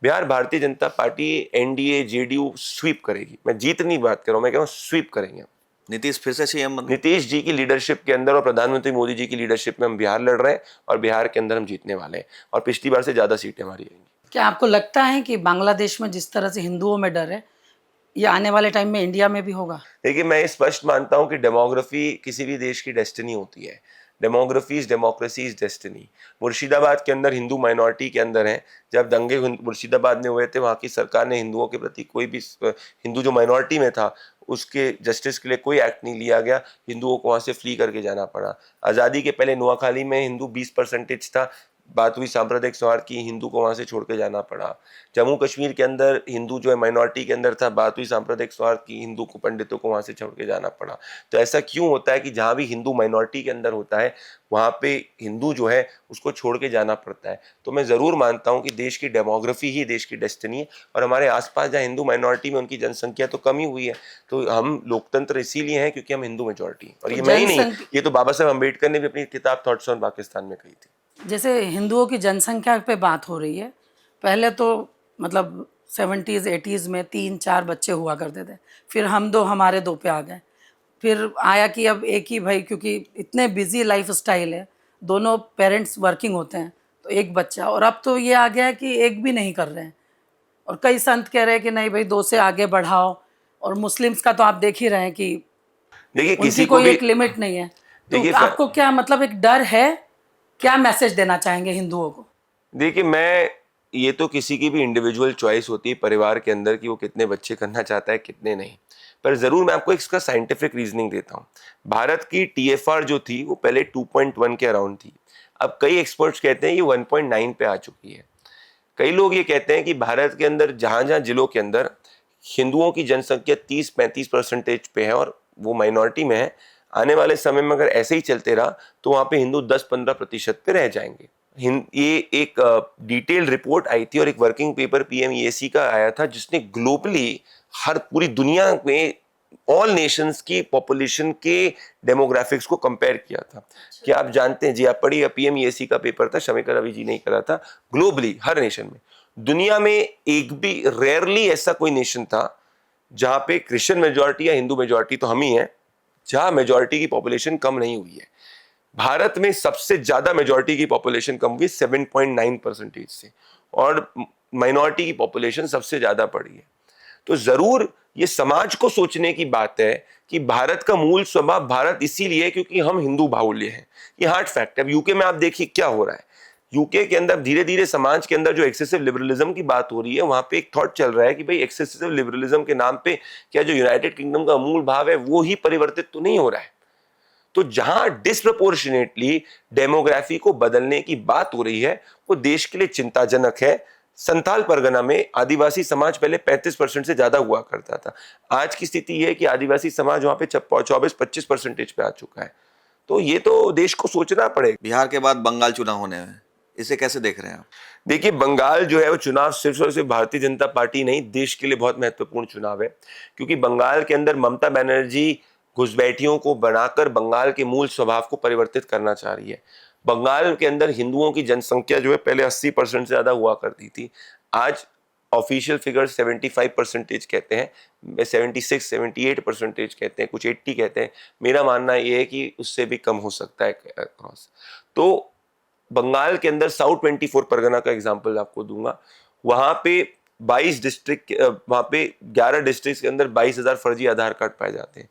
Bihar Bharatiya Janata party, NDA, JDU SVEEP करेगी। मैं जीत नहीं बात कर रहा हूं, मैं कह रहा हूं स्वीप करेंगे। नीतीश फिर से सीएम बन? नीतीश जी की लीडरशिप के अंदर और प्रधानमंत्री मोदी जी की लीडरशिप में हम बिहार लड़ रहे हैं और बिहार के अंदर हम जीतने वाले हैं और पिछली बार से ज्यादा सीटें हमारी आएंगी। क्या आपको लगता है कि बांग्लादेश में जिस तरह से हिंदुओं में डर है, ये आने वाले टाइम में इंडिया में भी होगा? देखिए, मैं ये स्पष्ट मानता हूं कि डेमोग्राफी किसी भी देश की डेस्टिनी होती है। Demography is democracy is destiny. Murshidabad के अंदर हिंदू माइनॉरिटी के अंदर है। जब दंगे मुर्शिदाबाद में हुए थे, वहाँ की सरकार ने हिंदुओं के प्रति कोई भी हिंदू जो माइनॉरिटी में था उसके जस्टिस के लिए कोई एक्ट नहीं लिया गया। हिंदुओं को वहाँ से फ्ली करके जाना पड़ा। आज़ादी के पहले नुआखाली में हिंदू 20% था, बात हुई सांप्रदायिक सौहार्द की, हिंदू को वहाँ से छोड़ के जाना पड़ा। जम्मू कश्मीर के अंदर हिंदू जो है माइनॉरिटी के अंदर था, बात हुई सांप्रदायिक सौहार्द की, हिंदू को पंडितों को वहाँ से छोड़ के जाना पड़ा। तो ऐसा क्यों होता है कि जहाँ भी हिंदू माइनॉरिटी के अंदर होता है वहाँ पे हिंदू जो है उसको छोड़ के जाना पड़ता है। तो मैं ज़रूर मानता हूँ कि देश की डेमोग्राफी ही देश की डेस्टिनी है और हमारे आसपास जहाँ हिंदू माइनॉरिटी में उनकी जनसंख्या तो कमी हुई है। तो हम लोकतंत्र इसीलिए हैं क्योंकि हम हिंदू मेजॉरिटी हैं। और ये मैं ही नहीं, ये तो बाबा साहब अम्बेडकर ने भी अपनी किताब थॉट्स ऑन पाकिस्तान में कही थी। जैसे हिंदुओं की जनसंख्या पे बात हो रही है, पहले तो मतलब 70s 80s में 3-4 बच्चे हुआ करते थे, फिर हम 2 हमारे 2 पे आ गए। फिर आया कि अब एक ही भाई, क्योंकि इतने बिजी लाइफ स्टाइल है, दोनों पेरेंट्स वर्किंग होते हैं, तो एक बच्चा। और अब तो ये आ गया है कि एक भी नहीं कर रहे हैं। और कई संत कह रहे हैं कि नहीं भाई 2 से आगे बढ़ाओ। और मुस्लिम्स का तो आप देख ही रहे हैं कि देखिए, किसी उनकी को कोई भी एक लिमिट नहीं है। तो देखिए, आपको क्या मतलब एक डर है, क्या मैसेज देना चाहेंगे हिंदुओं को? देखिए, ये तो किसी की भी इंडिविजुअल चॉइस होती है परिवार के अंदर कि वो कितने बच्चे करना चाहता है, कितने नहीं। पर ज़रूर मैं आपको इसका साइंटिफिक रीजनिंग देता हूँ। भारत की TFR जो थी वो पहले 2.1 के अराउंड थी। अब कई एक्सपर्ट्स कहते हैं ये 1.9 पे आ चुकी है। कई लोग ये कहते हैं कि भारत के अंदर जहाँ जहाँ जिलों के अंदर हिंदुओं की जनसंख्या 30-35% पे है और वो माइनॉरिटी में है, आने वाले समय में अगर ऐसे ही चलते रहा तो वहाँ पे हिंदू 10-15% पे रह जाएंगे। ये एक डिटेल्ड रिपोर्ट आई थी और एक वर्किंग पेपर PMEAC का आया था जिसने ग्लोबली हर पूरी दुनिया में ऑल नेशंस की पॉपुलेशन के डेमोग्राफिक्स को कंपेयर किया था। क्या आप जानते हैं जी, आप पढ़िए, PMEAC का पेपर था, शमिका रवि जी ने करा था। ग्लोबली हर नेशन में, दुनिया में एक भी रेयरली ऐसा कोई नेशन था जहां पे क्रिश्चियन मेजॉरिटी या हिंदू मेजॉरिटी, तो हम ही हैं, जहां मेजॉरिटी की पॉपुलेशन कम नहीं हुई है। भारत में सबसे ज्यादा मेजॉरिटी की पॉपुलेशन कम हुई 7.9% से, और माइनॉरिटी की पॉपुलेशन सबसे ज्यादा बढ़ी है। तो जरूर ये समाज को सोचने की बात है कि भारत का मूल स्वभाव भारत इसीलिए क्योंकि हम हिंदू बाहुल्य हैं। ये हार्ड फैक्ट है। अब यूके में आप देखिए क्या हो रहा है। यूके के अंदर धीरे धीरे समाज के अंदर जो एक्सेसिव लिबरलिज्म की बात हो रही है, वहां पे एक थॉट चल रहा है कि भाई एक्सेसिव लिबरलिज्म के नाम पे क्या जो यूनाइटेड किंगडम का मूल भाव है वो ही परिवर्तित तो नहीं हो रहा है। तो जहां डिस्प्रपोर्शनेटली डेमोग्राफी को बदलने की बात हो रही है वो देश के लिए चिंताजनक है। संथाल परगना में आदिवासी समाज पहले 35% से ज्यादा हुआ करता था। आज की स्थिति यह है कि आदिवासी समाज वहां पे 24-25% पे आ चुका है। तो ये तो देश को सोचना पड़ेगा। बिहार के बाद बंगाल चुनाव होने हैं, इसे कैसे देख रहे हैं आप? देखिए, बंगाल जो है वो चुनाव सिर्फ और सिर्फ भारतीय जनता पार्टी नहीं, देश के लिए बहुत महत्वपूर्ण चुनाव है, क्योंकि बंगाल के अंदर ममता बनर्जी घुसपैठियों को बनाकर बंगाल के मूल स्वभाव को परिवर्तित करना चाह रही है। बंगाल के अंदर हिंदुओं की जनसंख्या जो है पहले 80% से ज्यादा हुआ करती थी, आज ऑफिशियल फिगर 75% कहते हैं, 76-78% कहते हैं, कुछ 80 कहते हैं। मेरा मानना यह है कि उससे भी कम हो सकता है क्रॉस। तो बंगाल के अंदर साउथ 24 परगना का एग्जांपल आपको दूंगा, वहां पे 22 डिस्ट्रिक्ट, वहां पे 11 डिस्ट्रिक्ट के अंदर 22,000 फर्जी आधार कार्ड पाए जाते हैं।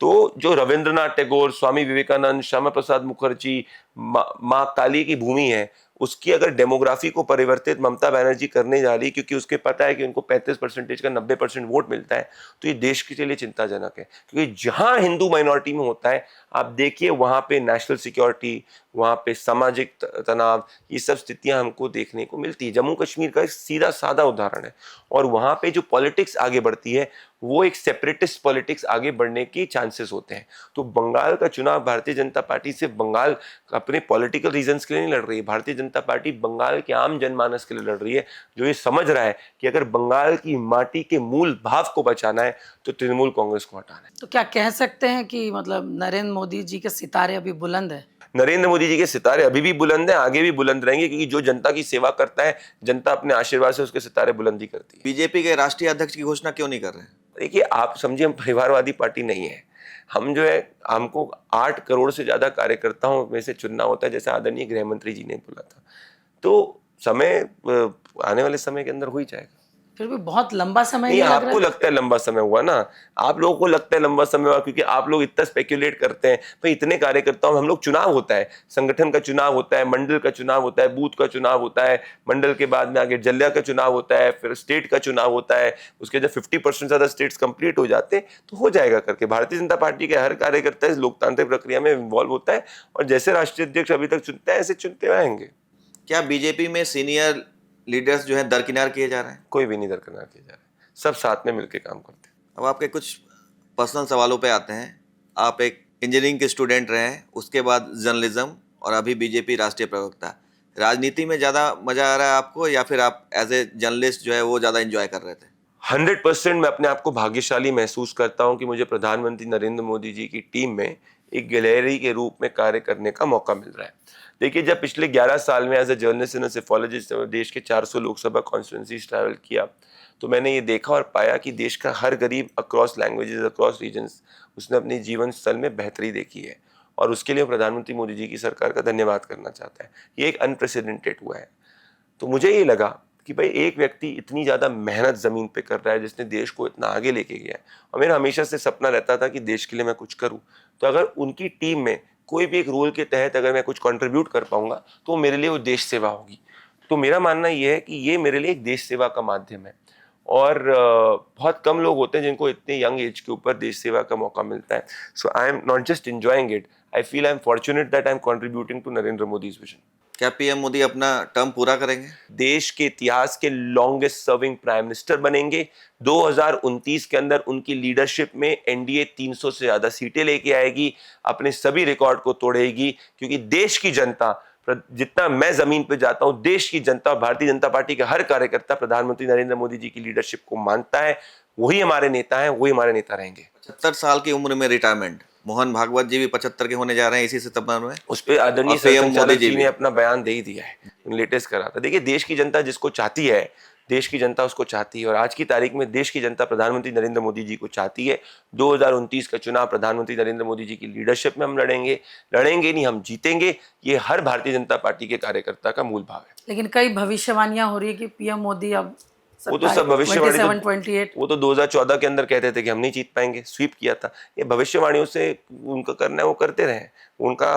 तो जो रविंद्रनाथ टैगोर, स्वामी विवेकानंद, श्यामा प्रसाद मुखर्जी, माँ काली की भूमि है, उसकी अगर डेमोग्राफी को परिवर्तित ममता बनर्जी करने जा रही, क्योंकि उसके पता है कि उनको 35% का 90% वोट मिलता है, तो ये देश के लिए चिंताजनक है। क्योंकि जहां हिंदू माइनॉरिटी में होता है, आप देखिए वहां पे नेशनल सिक्योरिटी, वहां पे सामाजिक तनाव, ये सब स्थितियां हमको देखने को मिलती है। जम्मू कश्मीर का एक सीधा साधा उदाहरण है। और वहां पे जो पॉलिटिक्स आगे बढ़ती है वो एक सेपरेटिस्ट पॉलिटिक्स आगे बढ़ने की चांसेस होते हैं। तो बंगाल का चुनाव भारतीय जनता पार्टी सिर्फ बंगाल अपने पॉलिटिकल रीजंस के लिए नहीं लड़ रही है, भारतीय जनता पार्टी बंगाल के आम जनमानस के लिए लड़ रही है, जो ये समझ रहा है कि अगर बंगाल की माटी के मूल भाव को बचाना है तो तृणमूल कांग्रेस को हटाना है। तो क्या कह सकते हैं कि मतलब नरेंद्र मोदी जी के सितारे अभी बुलंद है? नरेंद्र मोदी जी के सितारे अभी भी बुलंद हैं, आगे भी बुलंद रहेंगे, क्योंकि जो जनता की सेवा करता है, जनता अपने आशीर्वाद से उसके सितारे बुलंदी करती है। बीजेपी के राष्ट्रीय अध्यक्ष की घोषणा क्यों नहीं कर रहे हैं? देखिए, आप समझिए, हम परिवारवादी पार्टी नहीं है। हम जो है, हमको 8 करोड़ से ज्यादा कार्यकर्ताओं में से चुनना होता है, जैसे आदरणीय गृह मंत्री जी ने बोला था। तो समय आने वाले समय के अंदर हो ही जाएगा। फिर भी बहुत लंबा समय नहीं, नहीं लग रहा आपको है? लगता है लंबा समय हुआ ना, आप लोगों को लगता है लंबा समय हुआ, क्योंकि आप लोग इतना स्पेक्युलेट करते हैं। भाई, इतने कार्यकर्ताओं में हम लोग, चुनाव होता है, संगठन का चुनाव होता है, मंडल का चुनाव होता है, बूथ का चुनाव होता है, मंडल के बाद में आगे जिला का चुनाव होता है, फिर स्टेट का चुनाव होता है। उसके जब 50% ज्यादा स्टेट्स कंप्लीट हो जाते हैं तो हो जाएगा करके। भारतीय जनता पार्टी के हर कार्यकर्ता इस लोकतांत्रिक प्रक्रिया में इन्वॉल्व होता है, और जैसे राष्ट्रीय अध्यक्ष अभी तक चुनते हैं, ऐसे चुनते रहेंगे। क्या बीजेपी में सीनियर लीडर्स जो हैं दरकिनार किए जा रहे हैं? कोई भी नहीं दरकिनार किया जा रहा है, सब साथ में मिलकर काम करते हैं। अब आपके कुछ पर्सनल सवालों पे आते हैं। आप एक इंजीनियरिंग के स्टूडेंट रहे हैं, उसके बाद जर्नलिज्म, और अभी बीजेपी राष्ट्रीय प्रवक्ता। राजनीति में ज़्यादा मज़ा आ रहा है आपको, या फिर आप एज ए जर्नलिस्ट जो है वो ज़्यादा एंजॉय कर रहे थे? 100% मैं अपने आप को भाग्यशाली महसूस करता हूं कि मुझे प्रधानमंत्री नरेंद्र मोदी जी की टीम में एक गिलहरी के रूप में कार्य करने का मौका मिल रहा है। देखिए, जब पिछले 11 साल में as a journalist and psephologist देश के 400 लोकसभा कॉन्स्टिट्यूंसीज ट्रैवल किया, तो मैंने ये देखा और पाया कि देश का हर गरीब अक्रॉस लैंग्वेजेस, अक्रॉस रीजन्स, उसने अपनी जीवन स्थल में बेहतरी देखी है, और उसके लिए प्रधानमंत्री मोदी जी की सरकार का धन्यवाद करना चाहता है। ये एक अनप्रेसिडेंटेड हुआ है। तो मुझे ये लगा कि भाई, एक व्यक्ति इतनी ज़्यादा मेहनत ज़मीन पे कर रहा है, जिसने देश को इतना आगे लेके गया है, और मेरा हमेशा से सपना रहता था कि देश के लिए मैं कुछ करूं। तो अगर उनकी टीम में कोई भी एक रोल के तहत अगर मैं कुछ कंट्रीब्यूट कर पाऊंगा, तो मेरे लिए वो देश सेवा होगी। तो मेरा मानना ये है कि ये मेरे लिए एक देश सेवा का माध्यम है, और बहुत कम लोग होते हैं जिनको इतने यंग एज के ऊपर देश सेवा का मौका मिलता है। So I am not just enjoying it, I feel I am fortunate that I am contributing to Narendra Modi's vision. क्या पीएम मोदी अपना टर्म पूरा करेंगे? देश के इतिहास के लॉन्गेस्ट सर्विंग प्राइम मिनिस्टर बनेंगे। 2029 के अंदर उनकी लीडरशिप में एनडीए 300 से ज्यादा सीटें लेके आएगी, अपने सभी रिकॉर्ड को तोड़ेगी, क्योंकि देश की जनता, जितना मैं जमीन पे जाता हूं, देश की जनता, भारतीय जनता पार्टी के हर कार्यकर्ता प्रधानमंत्री नरेंद्र मोदी जी की लीडरशिप को मानता है। वही हमारे नेता हैं, वही हमारे नेता रहेंगे। 75 साल की उम्र में रिटायरमेंट। मोहन भागवत जी भी 75 के होने जा रहे हैं इसी सितंबर में। उस पर आदरणीय और पीएम सरसंघचालक मोदी जी जी भी ने अपना बयान दे ही दिया है, लेटेस्ट करा था। देखिए, देश की जनता जिसको चाहती है, देश की जनता उसको चाहती है, और आज की तारीख में देश की जनता प्रधानमंत्री नरेंद्र मोदी जी को चाहती है। 2029 का चुनाव प्रधानमंत्री नरेंद्र मोदी जी की लीडरशिप में हम लड़ेंगे नहीं, हम जीतेंगे। ये हर भारतीय जनता पार्टी के कार्यकर्ता का मूल भाव है। लेकिन कई भविष्यवाणियां हो रही है कि पीएम मोदी अब वो तो सब भविष्यवाणी, 27-28 वो तो 2014 के अंदर कहते थे कि हम नहीं जीत पाएंगे, स्वीप किया था। ये भविष्यवाणियों से उनका करना है, वो करते रहे, उनका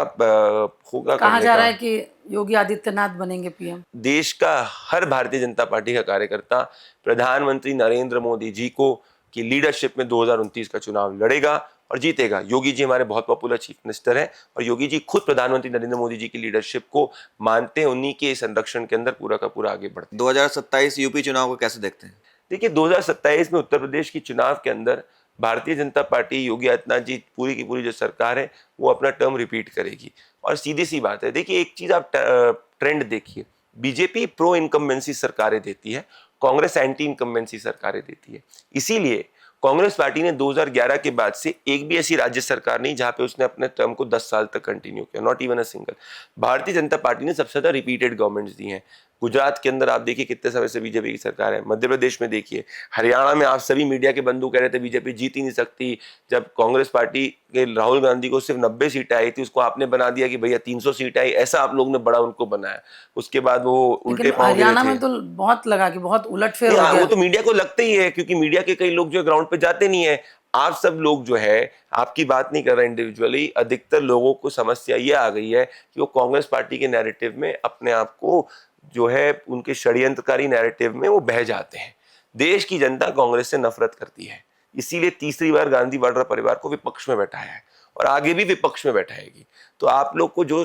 होगा। कहा जा रहा है कि योगी आदित्यनाथ बनेंगे पीएम। देश का हर भारतीय जनता पार्टी का कार्यकर्ता प्रधानमंत्री नरेंद्र मोदी जी को की लीडरशिप में 2029 का चुनाव लड़ेगा, और जीतेगा। योगी जी हमारे बहुत पॉपुलर चीफ मिनिस्टर हैं और योगी जी खुद प्रधानमंत्री नरेंद्र मोदी जी की लीडरशिप को मानते हैं, उन्हीं के संरक्षण के अंदर पूरा का पूरा आगे बढ़ते हैं। 2027 यूपी चुनाव को कैसे देखते हैं? देखिए 2027 में उत्तर प्रदेश की चुनाव के अंदर भारतीय जनता पार्टी, योगी आदित्यनाथ जी पूरी की पूरी जो सरकार है वो अपना टर्म रिपीट करेगी। और सीधी सी बात है, देखिए एक चीज आप ट्रेंड देखिए, बीजेपी प्रो इनकम्बेंसी सरकारें देती है, कांग्रेस एंटी इनकम्बेंसी सरकारें देती है। इसीलिए कांग्रेस पार्टी ने 2011 के बाद से एक भी ऐसी राज्य सरकार नहीं जहां पे उसने अपने टर्म को 10 साल तक कंटिन्यू किया, not even a single. Bharatiya Janata party ने सबसे ज्यादा रिपीटेड गवर्नमेंट्स दी हैं। गुजरात के अंदर आप देखिए कितने समय से बीजेपी की सरकार है, मध्य प्रदेश में देखिए, हरियाणा में आप सभी मीडिया के बंधु कह रहे थे बीजेपी जीत ही नहीं सकती। जब कांग्रेस पार्टी के राहुल गांधी को सिर्फ 90 सीटें आई थी, उसको आपने बना दिया कि भैया 300 सीट आई, ऐसा आप लोग ने बड़ा उनको बनाया। उसके बाद वो उल्टे लेकिन पांव हरियाणा गिरे में थे। तो बहुत लगा कि बहुत उलटफेर हो हाँ, गया। वो तो मीडिया को लगता ही है, क्योंकि मीडिया के कई लोग जो ग्राउंड पे जाते नहीं है। आप सब लोग जो है, आपकी बात नहीं कर रहे इंडिविजुअली, अधिकतर लोगों को समस्या ये आ गई है कि वो कांग्रेस पार्टी के नैरेटिव में अपने आप को जो है, उनके षड्यंत्रकारी नैरेटिव में वो बह जाते हैं। देश की जनता कांग्रेस से नफरत करती है, इसीलिए तीसरी बार गांधी वाड्रा परिवार को विपक्ष में बैठाया है और आगे भी विपक्ष में बैठाएगी। तो आप लोग को जो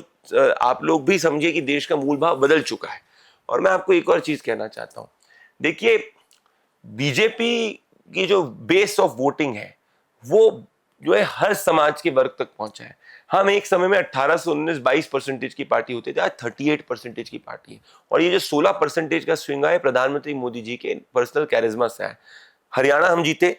आप लोग भी समझिए कि देश का मूल भाव बदल चुका है। और मैं आपको एक और चीज कहना चाहता हूं, देखिए बीजेपी की जो बेस ऑफ वोटिंग है वो जो है हर समाज के वर्ग तक पहुंचा है। हम एक समय में 18 से 19-22% की पार्टी होते थे, आज 38% की पार्टी है। और ये जो 16% का स्विंग है प्रधानमंत्री मोदी जी के पर्सनल कैरिज्मा से है। हरियाणा हम जीते,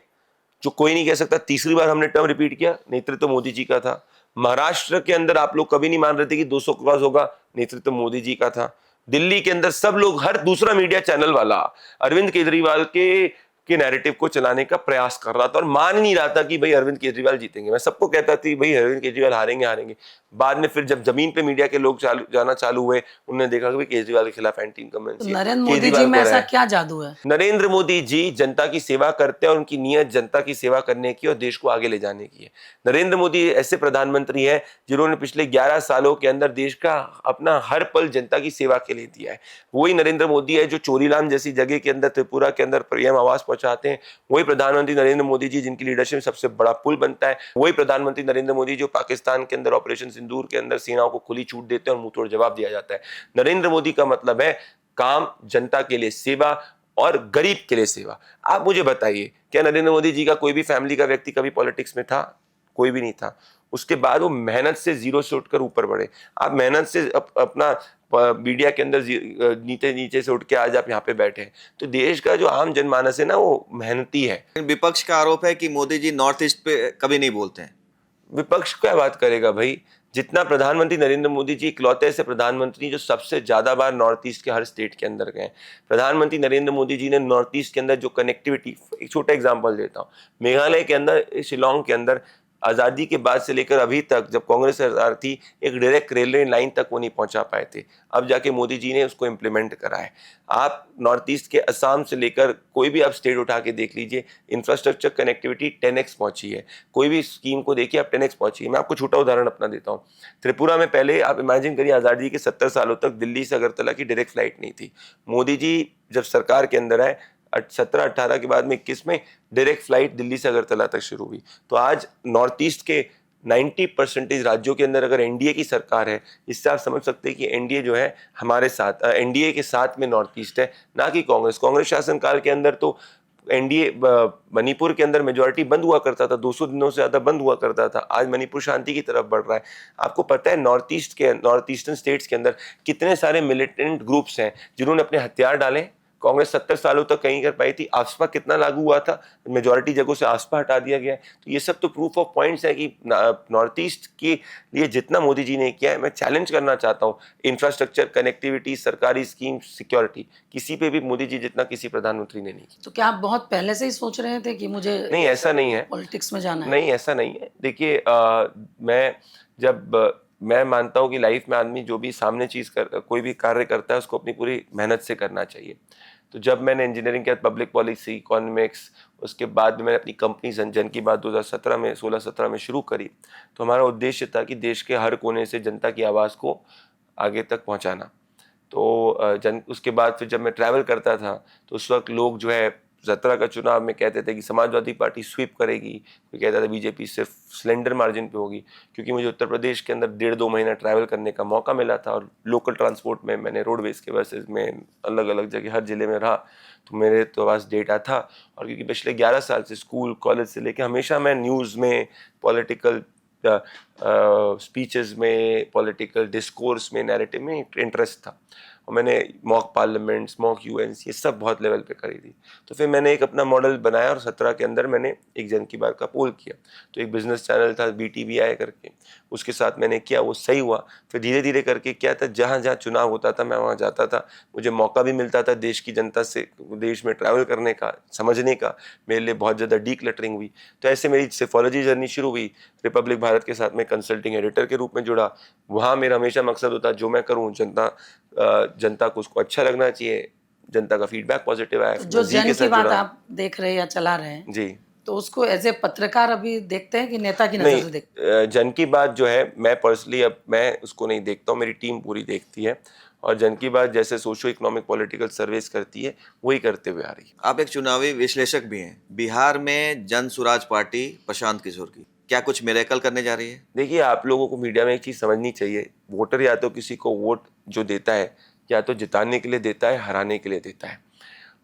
जो कोई नहीं कह सकता, तीसरी बार हमने टर्म रिपीट किया, नेतृत्व तो मोदी जी का था। महाराष्ट्र के अंदर आप लोग कभी नहीं मान रहे थे कि 200 क्रॉस होगा, नेतृत्व तो मोदी जी का था। दिल्ली के अंदर सब लोग, हर दूसरा मीडिया चैनल वाला अरविंद केजरीवाल के नैरेटिव को चलाने का प्रयास कर रहा था और मान नहीं रहा था कि भाई अरविंद केजरीवाल जीतेंगे। मैं सबको कहता था भाई अरविंद केजरीवाल हारेंगे। बाद में फिर जब जमीन पे मीडिया के लोग जाना चालू हुए, उन्होंने देखा कि केजरीवाल के खिलाफ एंटी इनकम्बेंसी है। नरेंद्र मोदी जी में ऐसा क्या जादू है? नरेंद्र मोदी जी जनता की सेवा करते हैं और उनकी नीयत जनता की सेवा करने की और देश को आगे ले जाने की है। नरेंद्र मोदी ऐसे प्रधानमंत्री हैं जिन्होंने पिछले 11 सालों के अंदर देश का अपना हर पल जनता की सेवा के लिए दिया है। वही नरेंद्र मोदी है जो चोरीलाम जैसी जगह के अंदर, त्रिपुरा के अंदर पीएम आवास पहुंचाते हैं। वही प्रधानमंत्री नरेंद्र मोदी जी जिनकी लीडरशिप में सबसे बड़ा पुल बनता है। वही प्रधानमंत्री नरेंद्र मोदी जो पाकिस्तान के अंदर ऑपरेशन सिंदूर के अंदर सेनाओं को खुली छूट देते हैं और मुंहतोड़ जवाब दिया जाता है। नरेंद्र मोदी का मतलब है काम, जनता के लिए सेवा और गरीब के लिए सेवा। आप मुझे बताइए, क्या नरेंद्र मोदी जी का कोई भी फैमिली का व्यक्ति कभी पॉलिटिक्स में था? कोई भी नहीं था। उसके बाद वो मेहनत से जीरो से उठकर ऊपर बढ़े। आप मेहनत से अपना मीडिया के अंदर नीचे नीचे से उठ के आज आप यहाँ पे बैठे हैं। तो देश का जो आम जनमानस है ना, वो मेहनती है। विपक्ष का आरोप है कि मोदी जी नॉर्थ ईस्ट पे कभी नहीं बोलते हैं। विपक्ष क्या बात करेगा भाई? जितना प्रधानमंत्री नरेंद्र मोदी जी इकलौते ऐसे प्रधानमंत्री जो सबसे ज्यादा बार नॉर्थ ईस्ट के हर स्टेट के अंदर गए। प्रधानमंत्री नरेंद्र मोदी जी ने नॉर्थ ईस्ट के अंदर जो कनेक्टिविटी, एक छोटा एग्जांपल देता हूँ, मेघालय के अंदर, शिलोंग के अंदर आज़ादी के बाद से लेकर अभी तक जब कांग्रेस सरकार थी, एक डायरेक्ट रेलवे लाइन तक वो नहीं पहुंचा पाए थे। अब जाके मोदी जी ने उसको इम्प्लीमेंट करा है। आप नॉर्थ ईस्ट के असम से लेकर कोई भी आप स्टेट उठा के देख लीजिए, इंफ्रास्ट्रक्चर कनेक्टिविटी 10x पहुंची है। कोई भी स्कीम को देखिए आप 10x पहुंची है। मैं आपको छोटा उदाहरण अपना देता हूँ। त्रिपुरा में पहले आप इमेजिन करिए, आज़ादी के 70 सालों तक दिल्ली से अगरतला की डायरेक्ट फ्लाइट नहीं थी। मोदी जी जब सरकार के अंदर आए 17-18 के बाद में 21 में डायरेक्ट फ्लाइट दिल्ली से अगरतला तक शुरू हुई। तो आज नॉर्थ ईस्ट के 90% राज्यों के अंदर अगर एनडीए की सरकार है, इससे आप समझ सकते हैं कि एनडीए जो है हमारे साथ, एनडीए के साथ में नॉर्थ ईस्ट है, ना कि कांग्रेस शासनकाल के अंदर तो एनडीए मणिपुर के अंदर मेजोरिटी बंद हुआ करता था, 200 दिनों से ज्यादा बंद हुआ करता था। आज मणिपुर शांति की तरफ बढ़ रहा है। आपको पता है नॉर्थ ईस्टर्न स्टेट्स के अंदर कितने सारे मिलिटेंट ग्रुप्स हैं जिन्होंने अपने हथियार डाले। कांग्रेस 70 सालों तक कहीं कर पाई थी। आफ्सपा कितना लागू हुआ था, मेजोरिटी जगहों से आफ्सपा हटा दिया गया है। तो ये सब तो प्रूफ ऑफ पॉइंट्स है कि नॉर्थ ईस्ट के लिए जितना मोदी जी ने किया है, मैं चैलेंज करना चाहता हूँ, इंफ्रास्ट्रक्चर, कनेक्टिविटी, सरकारी स्कीम, सिक्योरिटी, किसी पे भी मोदी जी जितना किसी प्रधानमंत्री ने नहीं किया। तो क्या आप बहुत पहले से ही सोच रहे थे कि मुझे नहीं, ऐसा नहीं है, पॉलिटिक्स में जाना है? नहीं, ऐसा नहीं है। देखिए मैं मानता हूँ कि लाइफ में आदमी जो भी सामने कोई भी कार्य करता है उसको अपनी पूरी मेहनत से करना चाहिए। तो जब मैंने इंजीनियरिंग किया, पब्लिक पॉलिसी, इकोनॉमिक्स, उसके बाद मैंने अपनी कंपनी जन की बात 2016-17 में शुरू करी। तो हमारा उद्देश्य था कि देश के हर कोने से जनता की आवाज़ को आगे तक पहुंचाना। तो उसके बाद फिर जब मैं ट्रैवल करता था तो उस वक्त लोग जो है 2017 का चुनाव में कहते थे कि समाजवादी पार्टी स्वीप करेगी, कोई कहता था बीजेपी सिर्फ सिलेंडर मार्जिन पे होगी, क्योंकि मुझे उत्तर प्रदेश के अंदर 1.5-2 महीना ट्रैवल करने का मौका मिला था और लोकल ट्रांसपोर्ट में मैंने रोडवेज के बसेस में अलग अलग जगह हर ज़िले में रहा, तो मेरे तो पास डेटा था। और क्योंकि पिछले 11 साल से स्कूल कॉलेज से लेकर हमेशा मैं न्यूज़ में, पॉलिटिकल स्पीचेस में, पॉलिटिकल डिस्कोर्स में, नैरेटिव में इंटरेस्ट था, और मैंने मॉक पार्लियामेंट्स, मॉक यूएनस, ये सब बहुत लेवल पे करी थी। तो फिर मैंने एक अपना मॉडल बनाया और 17 के अंदर मैंने एक जन की बात का पोल किया। तो एक बिजनेस चैनल था BTVI करके, उसके साथ मैंने किया, वो सही हुआ। फिर धीरे धीरे करके क्या था, जहाँ जहाँ चुनाव होता था मैं वहाँ जाता था, मुझे मौका भी मिलता था देश की जनता से देश में ट्रैवल करने का, समझने का। मेरे लिए बहुत ज़्यादा डीक्लटरिंग हुई। तो ऐसे मेरी सेफोलॉजी जर्नी शुरू हुई। रिपब्लिक भारत के साथ मैं कंसल्टिंग एडिटर के रूप में जुड़ा। वहाँ मेरा हमेशा मकसद होता जो मैं करूँ जनता को उसको अच्छा लगना चाहिए, जनता का फीडबैक पॉजिटिव आया। जो जन की बात आप देख रहे हैं या चला रहे हैं जी, तो उसको एज ए पत्रकार अभी देखते हैं कि नेता की नजर से देखते हैं? नहीं, जन की बात जो है मैं पर्सनली अब मैं उसको नहीं देखता हूँ, मेरी टीम पूरी देखती है। और जन की बात जैसे सोशो इकोनॉमिक पॉलिटिकल सर्विस करती है वही करते हुए आ रही है। आप एक चुनावी विश्लेषक भी हैं। बिहार में जन सुराज पार्टी प्रशांत किशोर की क्या कुछ मिरेकल करने जा रही है? देखिए, आप लोगों को मीडिया में एक चीज़ समझनी चाहिए, वोटर या तो किसी को वोट जो देता है या तो जिताने के लिए देता है, हराने के लिए देता है।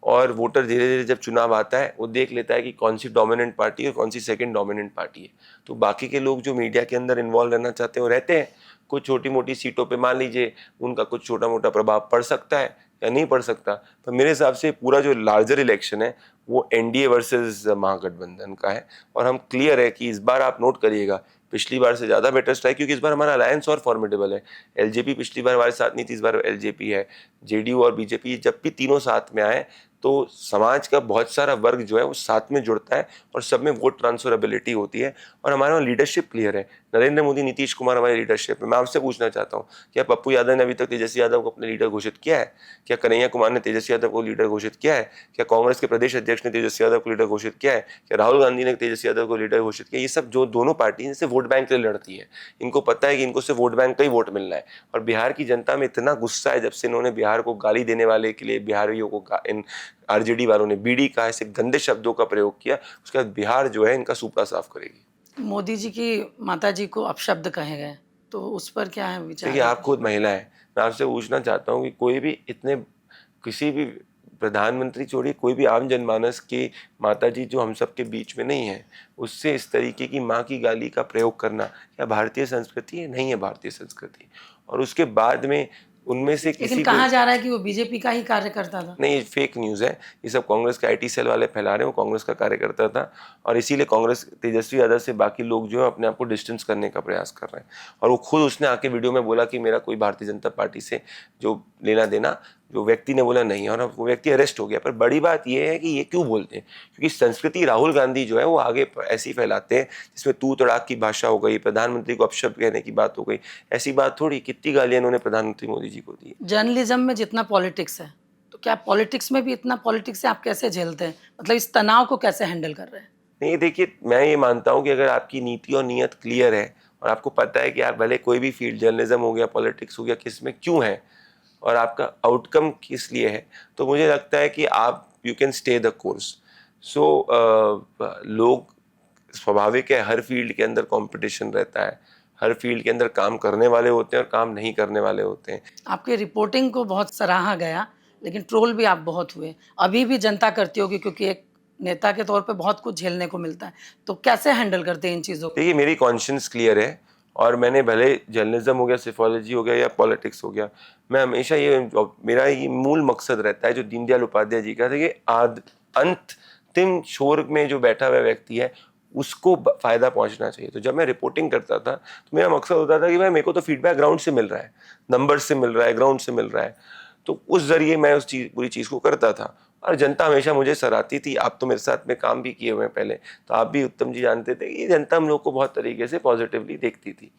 और वोटर धीरे धीरे जब चुनाव आता है वो देख लेता है कि कौन सी डोमिनेंट पार्टी है और कौन सी सेकंड डोमिनेंट पार्टी है। तो बाकी के लोग जो मीडिया के अंदर इन्वॉल्व रहना चाहते हैं वो रहते हैं। कुछ छोटी मोटी सीटों पे मान लीजिए उनका कुछ छोटा मोटा प्रभाव पड़ सकता है या नहीं पड़ सकता। तो मेरे हिसाब से पूरा जो लार्जर इलेक्शन है वो NDA वर्सेस महागठबंधन का है। और हम क्लियर है कि इस बार आप नोट करिएगा, पिछली बार से ज़्यादा बेटर स्ट्राइक, क्योंकि इस बार हमारा अलायंस और फॉर्मेडेबल है। LJP पिछली बार हमारे साथ नहीं थी, इस बार LJP है। JDU और BJP जब भी तीनों साथ में आए तो समाज का बहुत सारा वर्ग जो है वो साथ में जुड़ता है और सब में वोट ट्रांसफरेबिलिटी होती है। और हमारा लीडरशिप क्लियर है, नरेंद्र मोदी, नीतीश कुमार हमारी लीडरशिप है। मैं आपसे पूछना चाहता हूँ, क्या पप्पू यादव ने अभी तक तेजस्वी यादव को अपने लीडर घोषित किया है? क्या कन्हैया कुमार ने तेजस्वी यादव को लीडर घोषित किया है? क्या कांग्रेस के प्रदेश अध्यक्ष ने तेजस्वी यादव को लीडर घोषित किया है? क्या राहुल गांधी ने तेजस्वी यादव को लीडर घोषित किया? ये सब जो दोनों पार्टी इनसे वोट बैंक के लिए लड़ती है, इनको पता है कि इनको सिर्फ वोट बैंक का ही वोट मिलना है। और बिहार की जनता में इतना गुस्सा है, जब से इन्होंने बिहार को गाली देने वाले के लिए बिहारियों को इन RJD वालों ने बीड़ी का ऐसे गंदे शब्दों का प्रयोग किया, उसके बाद बिहार जो है इनका सूपड़ा साफ करेगी। मोदी जी की माता जी को अपशब्द कहे गए, तो उस पर क्या है विचार? देखिए, आप खुद महिला है, मैं आपसे पूछना चाहता हूँ कि कोई भी इतने किसी भी प्रधानमंत्री छोड़िए, कोई भी आम जनमानस की माता जी जो हम सबके बीच में नहीं है, उससे इस तरीके की माँ की गाली का प्रयोग करना क्या भारतीय संस्कृति है? नहीं है भारतीय संस्कृति। और उसके बाद में उनमें से किसी लेकिन कहा जा रहा है कि वो बीजेपी का ही कार्यकर्ता था। नहीं, फेक न्यूज़ है, ये सब कांग्रेस का IT सेल वाले फैला रहे हैं। वो कांग्रेस का कार्यकर्ता था और इसीलिए कांग्रेस तेजस्वी यादव से बाकी लोग जो है अपने आप को डिस्टेंस करने का प्रयास कर रहे हैं। और वो खुद उसने आके वीडियो में बोला कि मेरा कोई भारतीय जनता पार्टी से जो लेना देना, जो व्यक्ति ने बोला नहीं है, और वो व्यक्ति अरेस्ट हो गया। पर बड़ी बात ये है कि ये क्यों बोलते हैं, क्योंकि संस्कृति राहुल गांधी जो है वो आगे ऐसी फैलाते हैं जिसमें तू तड़ाक की भाषा हो गई, प्रधानमंत्री को अपशब्द कहने की बात हो गई। ऐसी बात थोड़ी, कितनी गालियां इन्होंने प्रधानमंत्री मोदी जी को दी। जर्नलिज्म में जितना पॉलिटिक्स है, तो क्या पॉलिटिक्स में भी इतना पॉलिटिक्स है? आप कैसे झेलते हैं, मतलब इस तनाव को कैसे हैंडल कर रहे हैं? नहीं, देखिए, मैं ये मानता हूँ कि अगर आपकी नीति और नीयत क्लियर है और आपको पता है कि आप भले कोई भी फील्ड, जर्नलिज्म हो गया, पॉलिटिक्स हो गया, किस में क्यों है और आपका आउटकम किस लिए है, तो मुझे लगता है कि आप you can stay the course. So लोग, स्वाभाविक है, हर फील्ड के अंदर कंपटीशन रहता है, हर फील्ड के अंदर काम करने वाले होते हैं और काम नहीं करने वाले होते हैं। आपकी रिपोर्टिंग को बहुत सराहा गया, लेकिन ट्रोल भी आप बहुत हुए, अभी भी जनता करती होगी, क्योंकि एक नेता के तौर पे बहुत कुछ झेलने को मिलता है। तो कैसे हैंडल करते हैं इन चीज़ों को? देखिए, मेरी कॉन्शियंस क्लियर है और मैंने भले जर्नलिज्म हो गया, सिफोलॉजी हो गया या पॉलिटिक्स हो गया, मैं हमेशा मेरा ये मूल मकसद रहता है जो दीनदयाल उपाध्याय जी का था कि अंतिम छोर में जो बैठा हुआ व्यक्ति है उसको फायदा पहुंचना चाहिए। तो जब मैं रिपोर्टिंग करता था तो मेरा मकसद होता था कि भाई मेरे को तो फीडबैक ग्राउंड से मिल रहा है, नंबर से मिल रहा है, ग्राउंड से मिल रहा है, तो उस जरिए मैं उस पूरी चीज़ को करता था। और जनता हमेशा मुझे सराहती थी। आप तो मेरे साथ में काम भी किए हुए हैं पहले, तो आप भी उत्तम जी जानते थे कि जनता हम लोग को बहुत तरीके से पॉजिटिवली देखती थी।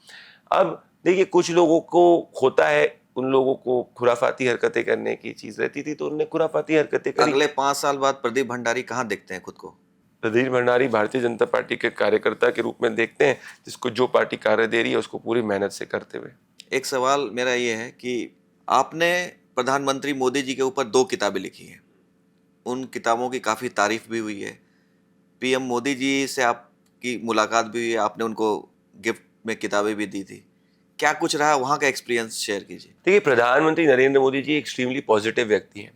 अब देखिए, कुछ लोगों को होता है, उन लोगों को खुराफाती हरकतें करने की चीज़ रहती थी तो उनने खुराफाती हरकतें करी। अगले 5 साल बाद प्रदीप भंडारी कहाँ देखते हैं खुद को? प्रदीप भंडारी भारतीय जनता पार्टी के कार्यकर्ता के रूप में देखते हैं, जिसको जो पार्टी कार्य दे रही है उसको पूरी मेहनत से करते हुए। एक सवाल मेरा ये है कि आपने प्रधानमंत्री मोदी जी के ऊपर 2 किताबें लिखी हैं, उन किताबों की काफ़ी तारीफ भी हुई है। पीएम मोदी जी से आपकी मुलाकात भी हुई है, आपने उनको गिफ्ट में किताबें भी दी थी। क्या कुछ रहा वहाँ का एक्सपीरियंस शेयर कीजिए। देखिए, प्रधानमंत्री नरेंद्र मोदी जी एक्सट्रीमली पॉजिटिव व्यक्ति हैं।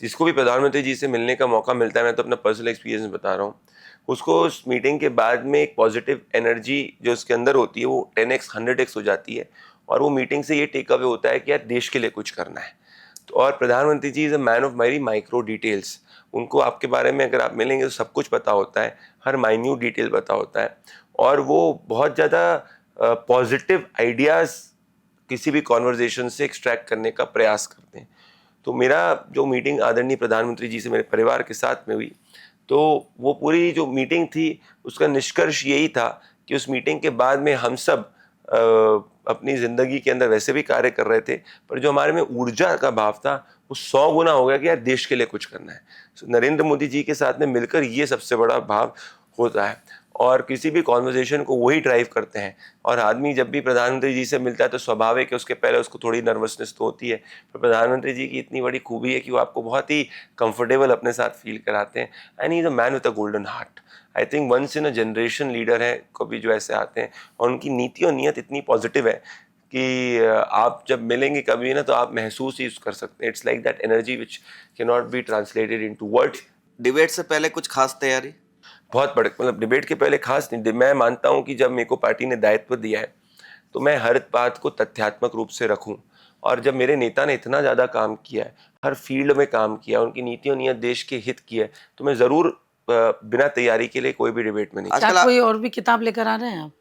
जिसको भी प्रधानमंत्री जी से मिलने का मौका मिलता है, मैं तो अपना पर्सनल एक्सपीरियंस बता रहा हूँ, उसको उस मीटिंग के बाद में एक पॉजिटिव एनर्जी जो उसके अंदर होती है वो 10x 100x हो जाती है, और वो मीटिंग से ये टेक अवे होता है कि यार देश के लिए कुछ करना है। तो और प्रधानमंत्री ji is a man of very micro details. उनको आपके बारे में अगर आप मिलेंगे तो सब कुछ पता होता है, हर माइन्यूट डिटेल पता होता है, और वो बहुत ज़्यादा पॉजिटिव आइडियाज़ किसी भी कॉन्वर्जेशन से एक्सट्रैक्ट करने का प्रयास करते हैं। तो मेरा जो मीटिंग आदरणीय प्रधानमंत्री जी से मेरे परिवार के साथ में हुई, तो वो पूरी जो मीटिंग थी उसका निष्कर्ष यही था कि उस मीटिंग के बाद में हम सब अपनी ज़िंदगी के अंदर वैसे भी कार्य कर रहे थे, पर जो हमारे में ऊर्जा का भाव था वो 100 गुना हो गया कि यार देश के लिए कुछ करना है। नरेंद्र मोदी जी के साथ में मिलकर ये सबसे बड़ा भाव होता है, और किसी भी कॉन्वर्जेशन को वही ड्राइव करते हैं। और आदमी जब भी प्रधानमंत्री जी से मिलता है तो स्वाभाविक है उसके पहले उसको थोड़ी नर्वसनेस तो होती है, पर प्रधानमंत्री जी की इतनी बड़ी खूबी है कि वो आपको बहुत ही कंफर्टेबल अपने साथ फील कराते हैं। And he is a man with a golden heart. I think once in a generation leader है कभी जो ऐसे आते हैं, और उनकी नीति और नीयत इतनी पॉजिटिव है कि आप जब मिलेंगे कभी ना तो आप महसूस ही कर सकते हैं। It's like that energy which can not be translated into words. Debate से पहले कुछ खास तैयारी? बहुत बड़े मतलब डिबेट के पहले खास नहीं। मैं मानता हूं कि जब मेरे को पार्टी ने दायित्व दिया है तो मैं हर बात को तथ्यात्मक रूप से रखूं, और जब मेरे नेता ने इतना ज़्यादा काम किया है, हर फील्ड में काम किया, उनकी नीतियों नियत देश के हित की है, तो मैं ज़रूर बिना तैयारी के लिए कोई भी डिबेट में नहीं। आजकल क्या कोई और भी किताब लेकर आ रहे हैं आप?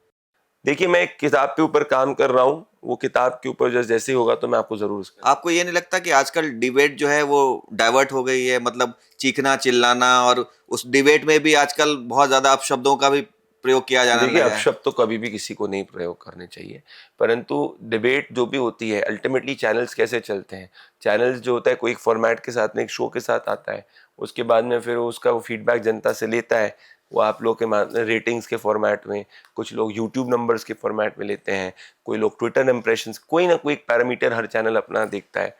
देखिए, मैं एक किताब के ऊपर काम कर रहा हूँ, वो किताब के ऊपर जैसे ही होगा तो मैं आपको ज़रूर उसका। आपको ये नहीं लगता कि आजकल डिबेट जो है वो डाइवर्ट हो गई है, मतलब चीखना चिल्लाना, और उस डिबेट में भी आजकल बहुत ज्यादा अपशब्दों का भी प्रयोग किया जाने देखिए, लगा है? अपशब्द तो कभी भी किसी को नहीं प्रयोग करने चाहिए, परंतु डिबेट जो भी होती है अल्टीमेटली चैनल्स कैसे चलते हैं, चैनल्स जो होता है कोई एक फॉर्मेट के साथ में एक शो के साथ आता है, उसके बाद में फिर उसका वो फीडबैक जनता से लेता है, वो आप लोग के रेटिंग्स के फॉर्मेट में, कुछ लोग यूट्यूब नंबर्स के फॉर्मेट में लेते हैं, कोई लोग ट्विटर इम्प्रेशंस, कोई ना कोई एक पैरामीटर हर चैनल अपना देखता है,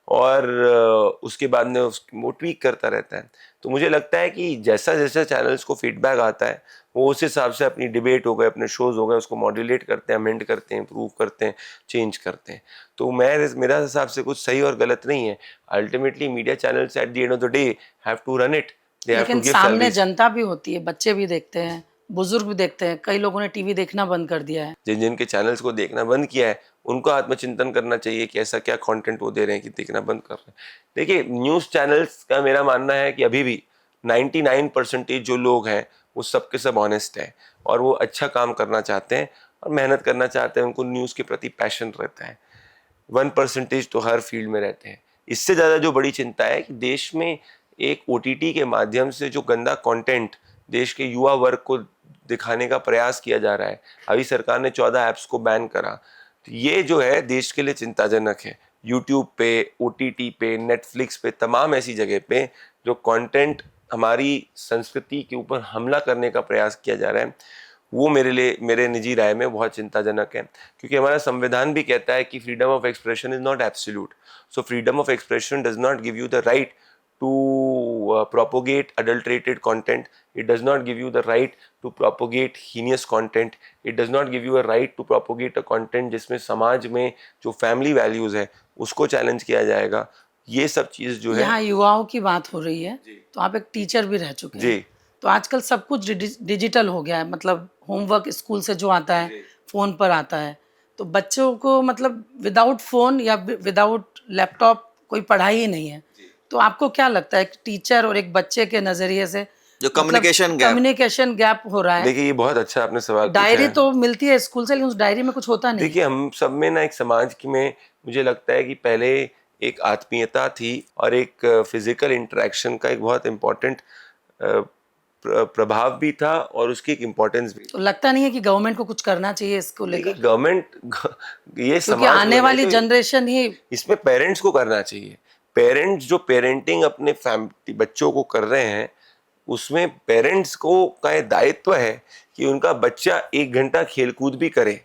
और उसके बाद में वो ट्वीक करता रहता है। तो मुझे लगता है कि जैसा जैसा चैनल्स को फीडबैक आता है वो उस हिसाब से अपनी डिबेट हो गए, अपने शोज़ हो गए, उसको मॉड्यूलेट करते हैं, अमेंड करते हैं, इम्प्रूव करते हैं, चेंज करते हैं। तो मेरा हिसाब से कुछ सही और गलत नहीं है। Ultimately media channels at the end of the day have to run it, they have to लेकिन गिव सामने सैलरीज। जनता भी होती है, बच्चे भी देखते हैं, बुजुर्ग भी देखते हैं, कई लोगों ने टीवी देखना बंद कर दिया है। जिन जिन के चैनल्स को देखना बंद किया है उनको आत्मचिंतन करना चाहिए कि ऐसा क्या कंटेंट वो दे रहे हैं कि देखना बंद कर रहे हैं। देखिए, न्यूज़ चैनल्स का मेरा मानना है कि अभी भी 99% जो लोग हैं वो सब के सब ऑनेस्ट हैं, और वो अच्छा काम करना चाहते हैं और मेहनत करना चाहते हैं, उनको न्यूज़ के प्रति पैशन रहता है। 1% तो हर फील्ड में रहते हैं। इससे ज़्यादा जो बड़ी चिंता है कि देश में एक OTT के माध्यम से जो गंदा कंटेंट देश के युवा वर्ग को दिखाने का प्रयास किया जा रहा है। अभी सरकार ने 14 ऐप्स को बैन करा, तो ये जो है देश के लिए चिंताजनक है। यूट्यूब पे, OTT पे, नेटफ्लिक्स पे, तमाम ऐसी जगह पे जो कंटेंट हमारी संस्कृति के ऊपर हमला करने का प्रयास किया जा रहा है, वो मेरे निजी राय में बहुत चिंताजनक है, क्योंकि हमारा संविधान भी कहता है कि freedom of expression is not absolute. So freedom of expression does not give you the right to propagate adulterated content. It does not give you the right to propagate heinous content. It does not give you a right to propagate a content जिसमें समाज में जो फैमिली वैल्यूज है उसको चैलेंज किया जाएगा। ये सब चीज़ जो है, यहाँ युवाओं की बात हो रही है, तो आप एक टीचर भी रह चुके हैं। जी, तो आजकल सब कुछ डिजिटल हो गया है, मतलब होमवर्क स्कूल से जो आता है फ़ोन पर आता है, तो बच्चों को मतलब विदाउट फ़ोन या विदाउट लैपटॉप कोई पढ़ाई ही नहीं है। तो आपको क्या लगता है एक टीचर और एक बच्चे के नज़रिए से जो कम्युनिकेशन गैप हो रहा है? देखिए, ये बहुत अच्छा आपने सवाल पूछा डायरी है। तो मिलती है स्कूल से, लेकिन उस डायरी में कुछ होता नहीं है। देखिए, हम सब में ना एक समाज की में मुझे लगता है कि पहले एक आत्मीयता थी और एक फिजिकल इंटरेक्शन का एक बहुत इम्पोर्टेंट प्रभाव भी था, और उसकी एक इम्पोर्टेंस भी। तो लगता नहीं है कि गवर्नमेंट को कुछ करना चाहिए इसको लेकर? गवर्नमेंट ये क्योंकि समाज आने वाली जनरेशन ही इसमें पेरेंट्स को करना चाहिए। पेरेंट्स जो पेरेंटिंग अपने फैमिली बच्चों को कर रहे हैं, उसमें पेरेंट्स को का ये दायित्व है कि उनका बच्चा 1 घंटा खेलकूद भी करे,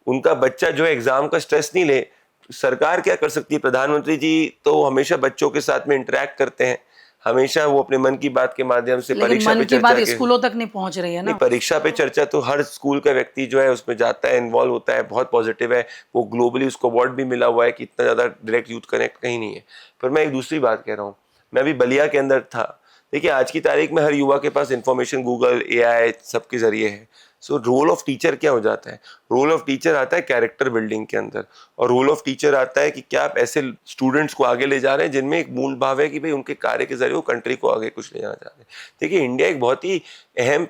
उनका बच्चा जो है एग्जाम का स्ट्रेस नहीं ले। सरकार क्या कर सकती है? प्रधानमंत्री जी तो हमेशा बच्चों के साथ में इंटरेक्ट करते हैं, हमेशा वो अपने मन की बात के माध्यम से लेकिन परीक्षा मन पे की बात चर्चा के स्कूलों तक नहीं पहुंच रही है ना। नहीं, परीक्षा पे चर्चा तो हर स्कूल का व्यक्ति जो है उसमें जाता है, इन्वॉल्व होता है, बहुत पॉजिटिव है वो। ग्लोबली उसको अवार्ड भी मिला हुआ है कि इतना ज़्यादा डायरेक्ट यूथ कनेक्ट कहीं नहीं है। पर मैं एक दूसरी बात कह रहा हूँ, मैं अभी बलिया के अंदर था। देखिए आज की तारीख में हर युवा के पास इंफॉर्मेशन गूगल, एआई सबके जरिए है। सो रोल ऑफ टीचर क्या हो जाता है? रोल ऑफ टीचर आता है कैरेक्टर बिल्डिंग के अंदर, और रोल ऑफ टीचर आता है कि क्या आप ऐसे स्टूडेंट्स को आगे ले जा रहे हैं जिनमें एक मूल भाव है कि भाई उनके कार्य के जरिए वो कंट्री को आगे कुछ ले जाना चाहते हैं। देखिए इंडिया एक बहुत ही अहम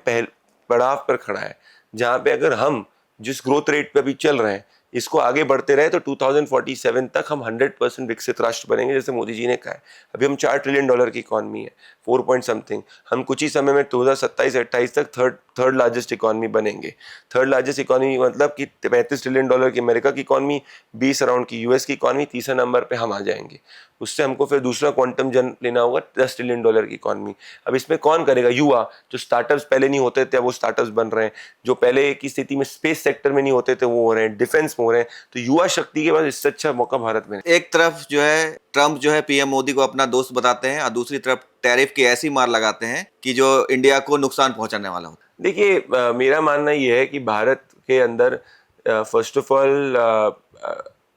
पड़ाव पर खड़ा है, जहाँ पे अगर हम जिस ग्रोथ रेट पे अभी चल रहे हैं इसको आगे बढ़ते रहे तो 2047 तक हम 100% विकसित राष्ट्र बनेंगे, जैसे मोदी जी ने कहा है। अभी हम $4 ट्रिलियन की इकॉनमी है, 4 पॉइंट समथिंग। हम कुछ ही समय में 2027-28 तक थर्ड लार्जेस्ट इकॉनमी बनेंगे। थर्ड लार्जेस्ट इकॉनमी मतलब कि $35 ट्रिलियन की अमेरिका की इकॉनमी, 20 अराउंड की यूएस की इकॉनमी, तीसरे नंबर पे हम आ जाएंगे। उससे हमको फिर दूसरा क्वांटम जंप लेना होगा, $10 ट्रिलियन की इकॉनमी। अब इसमें कौन करेगा? युवा। जो स्टार्टअप्स पहले नहीं होते थे वो स्टार्टअप्स बन रहे हैं, जो पहले की स्थिति में स्पेस सेक्टर में नहीं होते थे वो हो रहे हैं, डिफेंस में हो रहे हैं। तो युवा शक्ति के पास इससे अच्छा मौका भारत में। एक तरफ जो है ट्रम्प जो है पीएम मोदी को अपना दोस्त बताते हैं और दूसरी तरफ टैरिफ की ऐसी मार लगाते हैं कि जो इंडिया को नुकसान पहुंचाने वाला होता है। देखिए मेरा मानना ये है कि भारत के अंदर फर्स्ट ऑफ ऑल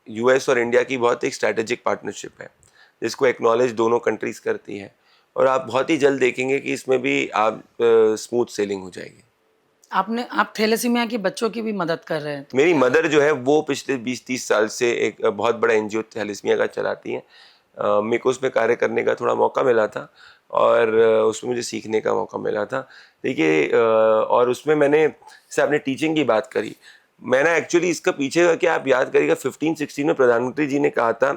यूएस और इंडिया की बहुत एक स्ट्रैटेजिक पार्टनरशिप है जिसको एक्नॉलेज दोनों कंट्रीज करती है, और आप बहुत ही जल्द देखेंगे कि इसमें भी आप स्मूथ सेलिंग हो जाएगी। आप थैलेसीमिया के बच्चों की भी मदद कर रहे हैं। मेरी मदर जो है वो पिछले 20-30 साल से एक बहुत बड़ा एनजीओ थैलेसीमिया का चलाती हैं। मेरे को उसमें कार्य करने का थोड़ा मौका मिला था और उसमें मुझे सीखने का मौका मिला था। देखिए और उसमें मैंने जैसे आपने टीचिंग की बात करी, मैंने एक्चुअली इसका पीछे का क्या आप याद करिएगा 15-16 में प्रधानमंत्री जी ने कहा था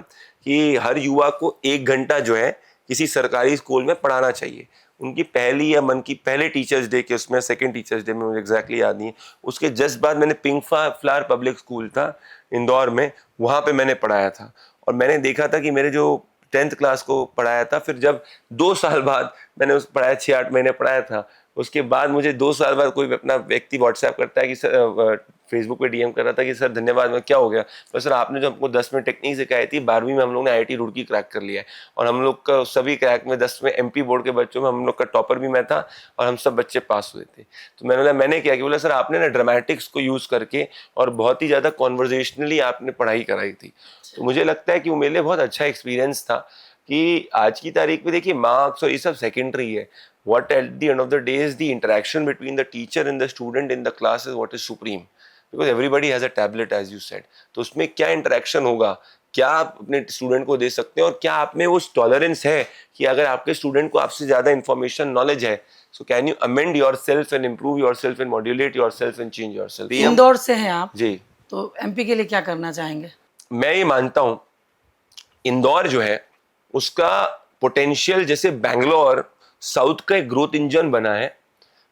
कि हर युवा को 1 घंटा जो है किसी सरकारी स्कूल में पढ़ाना चाहिए। उनकी पहली या मन की पहले टीचर्स डे के उसमें, सेकंड टीचर्स डे में, मुझे एग्जैक्टली याद नहीं है, उसके जस्ट बाद मैंने पिंक फ्लावर पब्लिक स्कूल था इंदौर में, वहाँ पे मैंने पढ़ाया था। और मैंने देखा था कि मेरे जो 10th क्लास को पढ़ाया था, फिर जब 2 साल बाद मैंने उस पढ़ाया, 6-8 महीने पढ़ाया था, उसके बाद मुझे 2 साल बाद कोई अपना व्यक्ति व्हाट्सएप करता है कि सर, फेसबुक पे डीएम कर रहा था कि सर धन्यवाद। मैं क्या हो गया? तो सर आपने जो हमको 10 में टेक्निक सिखाई थी, 12वीं में हम लोग ने आईआईटी रुड़की क्रैक कर लिया है, और हम लोग का सभी क्रैक में 10 में एमपी बोर्ड के बच्चों में हम लोग का टॉपर भी मैं था और हम सब बच्चे पास हुए थे। तो मैंने क्या कि बोला सर आपने ना ड्रामेटिक्स को यूज़ करके और बहुत ही ज़्यादा कॉन्वर्जेशनली आपने पढ़ाई कराई थी। तो मुझे लगता है कि वो मेरे लिए बहुत अच्छा एक्सपीरियंस था कि आज की तारीख में देखिए मार्क्स और ये सब सेकेंडरी है। What at the end of the day is the interaction between the teacher and the student in the class is what is supreme, because everybody has a tablet as you said। तो उसमें क्या इंटरेक्शन होगा, क्या आप अपने स्टूडेंट को दे सकते हैं, और क्या आप में वो टॉलरेंस है कि अगर आपके स्टूडेंट को आपसे ज़्यादा इन्फॉर्मेशन नॉलेज है, so can you amend your self and improve your self and modulate your self and change your self. Indore से हैं आप जी, तो एमपी के लिए क्या करना चाहेंगे? मैं ये मानता हूँ इंदौर जो है उसका पोटेंशियल जैसे बैंगलोर साउथ का एक ग्रोथ इंजन बना है,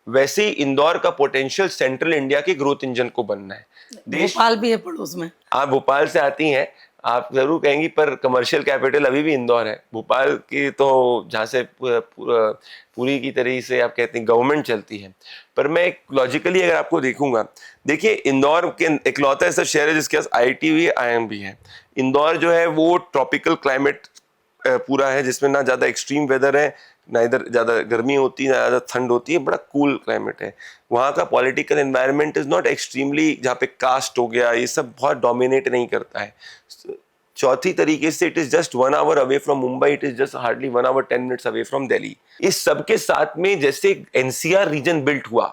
वैसे ही इंदौर का पोटेंशियल सेंट्रल इंडिया के ग्रोथ इंजन को बनना है। भोपाल भी है पड़ोस में। आप भोपाल से आती हैं, आप जरूर कहेंगी पर कमर्शियल कैपिटल अभी भी इंदौर है। भोपाल की तो जहाँ से पूरी की तरह से आप कहते हैं गवर्नमेंट चलती है। पर मैं एक लॉजिकली अगर आपको देखूंगा, देखिए इंदौर के इकलौता ऐसा शहर है जिसके पास आईआईटी भी है, आईआईएम भी है। इंदौर जो है वो ट्रॉपिकल क्लाइमेट पूरा है, जिसमें ना ज़्यादा एक्सट्रीम वेदर है, ना इधर ज़्यादा गर्मी होती है ना ज़्यादा ठंड होती है, बड़ा कूल क्लाइमेट है। वहाँ का political environment is not extremely, जहाँ पे कास्ट हो गया ये सब बहुत डोमिनेट नहीं करता है। चौथी तरीके से it is just 1 hour away from Mumbai, it is just hardly 1 hour 10 minutes away from Delhi. इस सब के साथ में जैसे एनसीआर रीजन बिल्ट हुआ,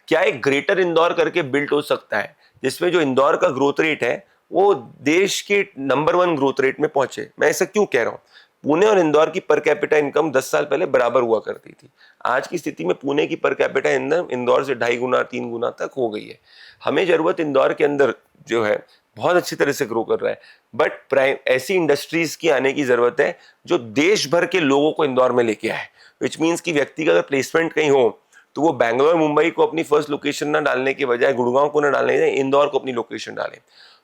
क्या एक ग्रेटर इंदौर करके बिल्ट हो सकता है जिसमें जो इंदौर का ग्रोथ रेट है वो देश के नंबर 1 ग्रोथ रेट में पहुंचे। मैं ऐसा क्यों कह रहा हूँ? पुणे और इंदौर की पर कैपिटा इनकम 10 साल पहले बराबर हुआ करती थी। आज की स्थिति में पुणे की पर कैपिटा इनकम इंदौर से 2.5 गुना 3 गुना तक हो गई है। हमें जरूरत इंदौर के अंदर जो है बहुत अच्छी तरह से ग्रो कर रहा है, बट ऐसी इंडस्ट्रीज की आने की जरूरत है जो देश भर के लोगों को इंदौर में लेके आए। विच मीन्स की व्यक्ति का अगर प्लेसमेंट कहीं हो तो वो बैंगलोर मुंबई को अपनी फर्स्ट लोकेशन ना डालने के बजाय, गुड़गांव को ना डालने के बजाय इंदौर को अपनी लोकेशन डालें।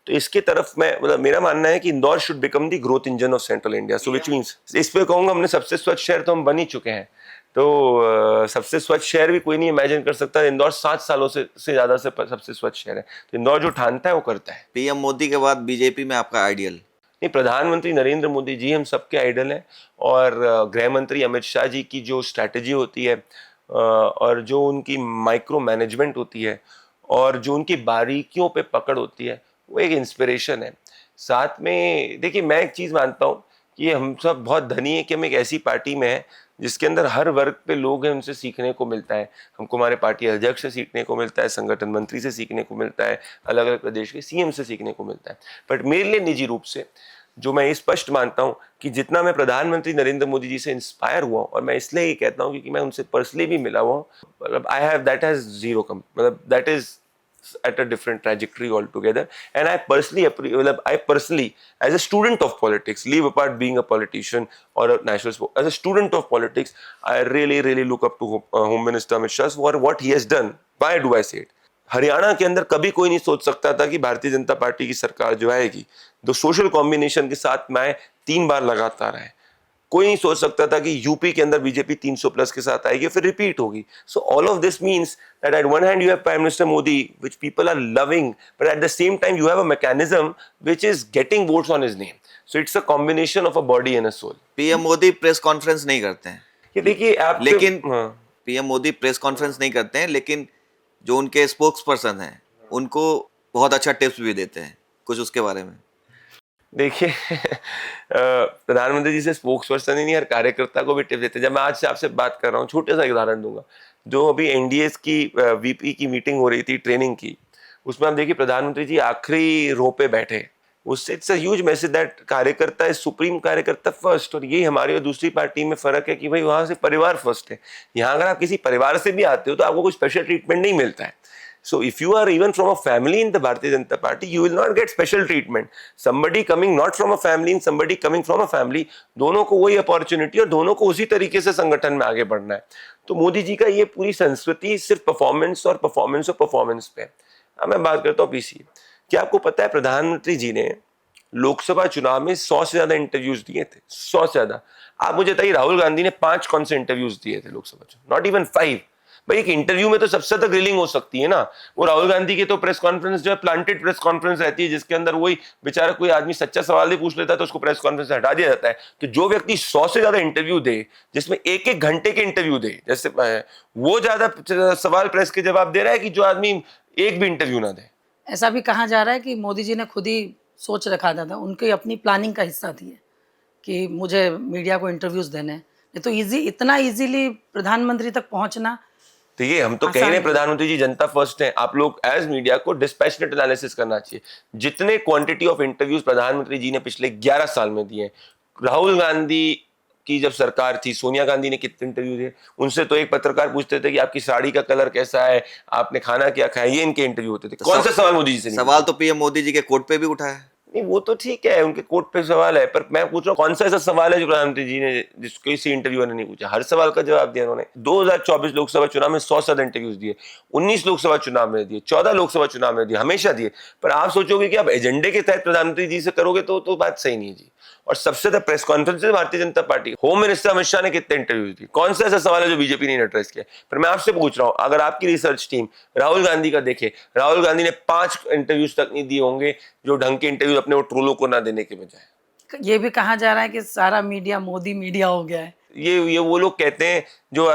तो इसके तरफ मैं मतलब मेरा मानना है कि Indore should become the growth engine of central India. So which means इस पे कहूँगा हमने सबसे स्वच्छ शहर तो हम बन ही चुके हैं, तो सबसे स्वच्छ शहर भी कोई नहीं इमेजिन कर सकता। इंदौर 7 सालों से ज्यादा से सबसे स्वच्छ शहर है, तो इंदौर जो ठानता है वो करता है। पीएम मोदी के बाद बीजेपी में आपका आइडियल? नहीं, प्रधानमंत्री नरेंद्र मोदी जी हम सबके आइडल हैं, और गृह मंत्री अमित शाह जी की जो स्ट्रैटेजी होती है और जो उनकी माइक्रो मैनेजमेंट होती है और जो उनकी बारीकियों पे पकड़ होती है, वो एक इंस्पिरेशन है। साथ में देखिए, मैं एक चीज़ मानता हूँ कि हम सब बहुत धनी है कि हम एक ऐसी पार्टी में हैं जिसके अंदर हर वर्ग पे लोग हैं, उनसे सीखने को मिलता है। हमको हमारे पार्टी अध्यक्ष से सीखने को मिलता है, संगठन मंत्री से सीखने को मिलता है, अलग अलग प्रदेश के सीएम से सीखने को मिलता है। बट मेरे लिए निजी रूप से जो मैं ये स्पष्ट मानता हूँ कि जितना मैं प्रधानमंत्री नरेंद्र मोदी जी से इंस्पायर हुआ हूँ, और मैं इसलिए ये कहता हूँ क्योंकि मैं उनसे पर्सनली भी मिला हुआ हूँ, मतलब I have that has zero come, मतलब that is at a different trajectory altogether. And I personally, as a student of politics, leave apart being a politician or a national sport, as a student of politics, I really look up to Home Minister Amit Shah for what he has done. Why do I say it? Haryana के अंदर कभी कोई नहीं सोच सकता था कि भारतीय जनता पार्टी की सरकार जो आएगी, दो सोशल कॉम्बिनेशन के साथ में आए, 3 बार लगातार आए। कोई नहीं सोच सकता था कि यूपी के अंदर बीजेपी 300 प्लस के साथ आएगी, फिर रिपीट होगी। So all of this means that at one hand you have prime minister Modi which people are loving, but at the same time you have a mechanism which is getting votes on his name. So it's a combination of a body and a soul. PM Modi press conference नहीं करते हैं, ये देखिए आप, लेकिन पीएम मोदी प्रेस कॉन्फ्रेंस नहीं करते हैं, लेकिन जो उनके स्पोक्स पर्सन हैं उनको बहुत अच्छा टिप्स भी देते हैं। कुछ उसके बारे में देखिए, प्रधानमंत्री जी से स्पोक्स पर्सन ही नहीं, हर कार्यकर्ता को भी टिप देते हैं। जब मैं आज से आपसे बात कर रहा हूँ, छोटे सा उदाहरण दूंगा, जो अभी एनडीए की वीपी की मीटिंग हो रही थी ट्रेनिंग की, उसमें आप देखिए प्रधानमंत्री जी आखिरी रो पे बैठे। उससे it's a huge message that कार्यकर्ता इज सुप्रीम, कार्यकर्ता फर्स्ट। और यही हमारी और दूसरी पार्टी में फर्क है कि भाई वहां से परिवार फर्स्ट है। यहाँ अगर आप किसी परिवार से भी आते हो तो आपको कोई स्पेशल ट्रीटमेंट नहीं मिलता है। So if you are even from a family in the Bharatiya Janata Party, you will not get special treatment. Somebody coming not from a family and somebody coming from a family, दोनों को वही अपॉर्चुनिटी और दोनों को उसी तरीके से संगठन में आगे बढ़ना है। तो मोदी जी का ये पूरी संस्कृति सिर्फ परफॉर्मेंस और परफॉर्मेंस और परफॉर्मेंस पे है। अब मैं बात करता हूँ पीसीए। क्या आपको पता है प्रधानमंत्री जी ने लोकसभा चुनाव में 100 से ज्यादा इंटरव्यूज दिए थे? 100 से ज्यादा। आप मुझे बताइए, राहुल गांधी ने 5 कौन से इंटरव्यूज दिए थे लोकसभा चुनाव? Not even 5। भाई एक इंटरव्यू में तो सबसे ज्यादा ग्रिलिंग हो सकती है ना। वो राहुल गांधी की तो प्रेस कॉन्फ्रेंस जो है प्लांटेड प्रेस कॉन्फ्रेंस रहती है, जिसके अंदर वही बेचारा कोई आदमी सच्चा सवाल ही पूछ लेता है तो उसको प्रेस कॉन्फ्रेंस से हटा दिया जाता है। तो जो व्यक्ति 100 से ज्यादा इंटरव्यू दे, जिसमें 1-1 घंटे के इंटरव्यू दे, जैसे वो ज्यादा सवाल प्रेस के जवाब दे रहा है कि जो आदमी एक भी इंटरव्यू ना दे। ऐसा भी कहा जा रहा है कि मोदी जी ने खुद ही सोच रखा था, उनकी अपनी प्लानिंग का हिस्सा थी कि मुझे मीडिया को इंटरव्यूज देने हैं। ये तो इतना इजीली प्रधानमंत्री तक पहुंचना। देखिए, हम तो कह रहे हैं प्रधानमंत्री जी जनता फर्स्ट हैं। आप लोग एज मीडिया को डिस्पैशनेट एनालिसिस करना चाहिए। जितने क्वांटिटी ऑफ इंटरव्यूज प्रधानमंत्री जी ने पिछले 11 साल में दिए, राहुल गांधी की जब सरकार थी, सोनिया गांधी ने कितने इंटरव्यू दिए? उनसे तो एक पत्रकार पूछते थे कि आपकी साड़ी का कलर कैसा है, आपने खाना क्या खाया, ये इनके इंटरव्यू होते थे। कौन सा सवाल मोदी जी से नहीं? सवाल तो पीएम मोदी जी के कोर्ट पे भी उठाया है। नहीं, वो तो ठीक है, उनके कोर्ट पे सवाल है, पर मैं पूछ रहा हूँ कौन सा ऐसा सवाल है जो प्रधानमंत्री जी ने, जिसको किसी इंटरव्यूअर ने नहीं पूछा? हर सवाल का जवाब दिया उन्होंने। 2024 लोकसभा चुनाव में 100 से ज्यादा इंटरव्यूज दिए, 19 लोकसभा चुनाव में दिए, 14 लोकसभा चुनाव में दिए, हमेशा दिए। पर आप सोचोगे कि आप एजेंडे के तहत प्रधानमंत्री जी से करोगे तो बात सही नहीं है जी। और सबसे ज्यादा press conference Bharatiya Janata party, home minister Amit Shah ने कितने इंटरव्यूज दिए? कौन सा ऐसा सवाल है जो बीजेपी ने एड्रेस किया? पर मैं आपसे पूछ रहा हूँ, अगर आपकी रिसर्च टीम राहुल गांधी का देखे, राहुल गांधी ने 5 इंटरव्यूज तक नहीं दिए होंगे जो ढंग के इंटरव्यू अपने वो ट्रोलों को ना देने के बजाय। ये भी कहा जा रहा है कि सारा मीडिया मोदी मीडिया हो गया है। ये वो लोग कहते हैं जो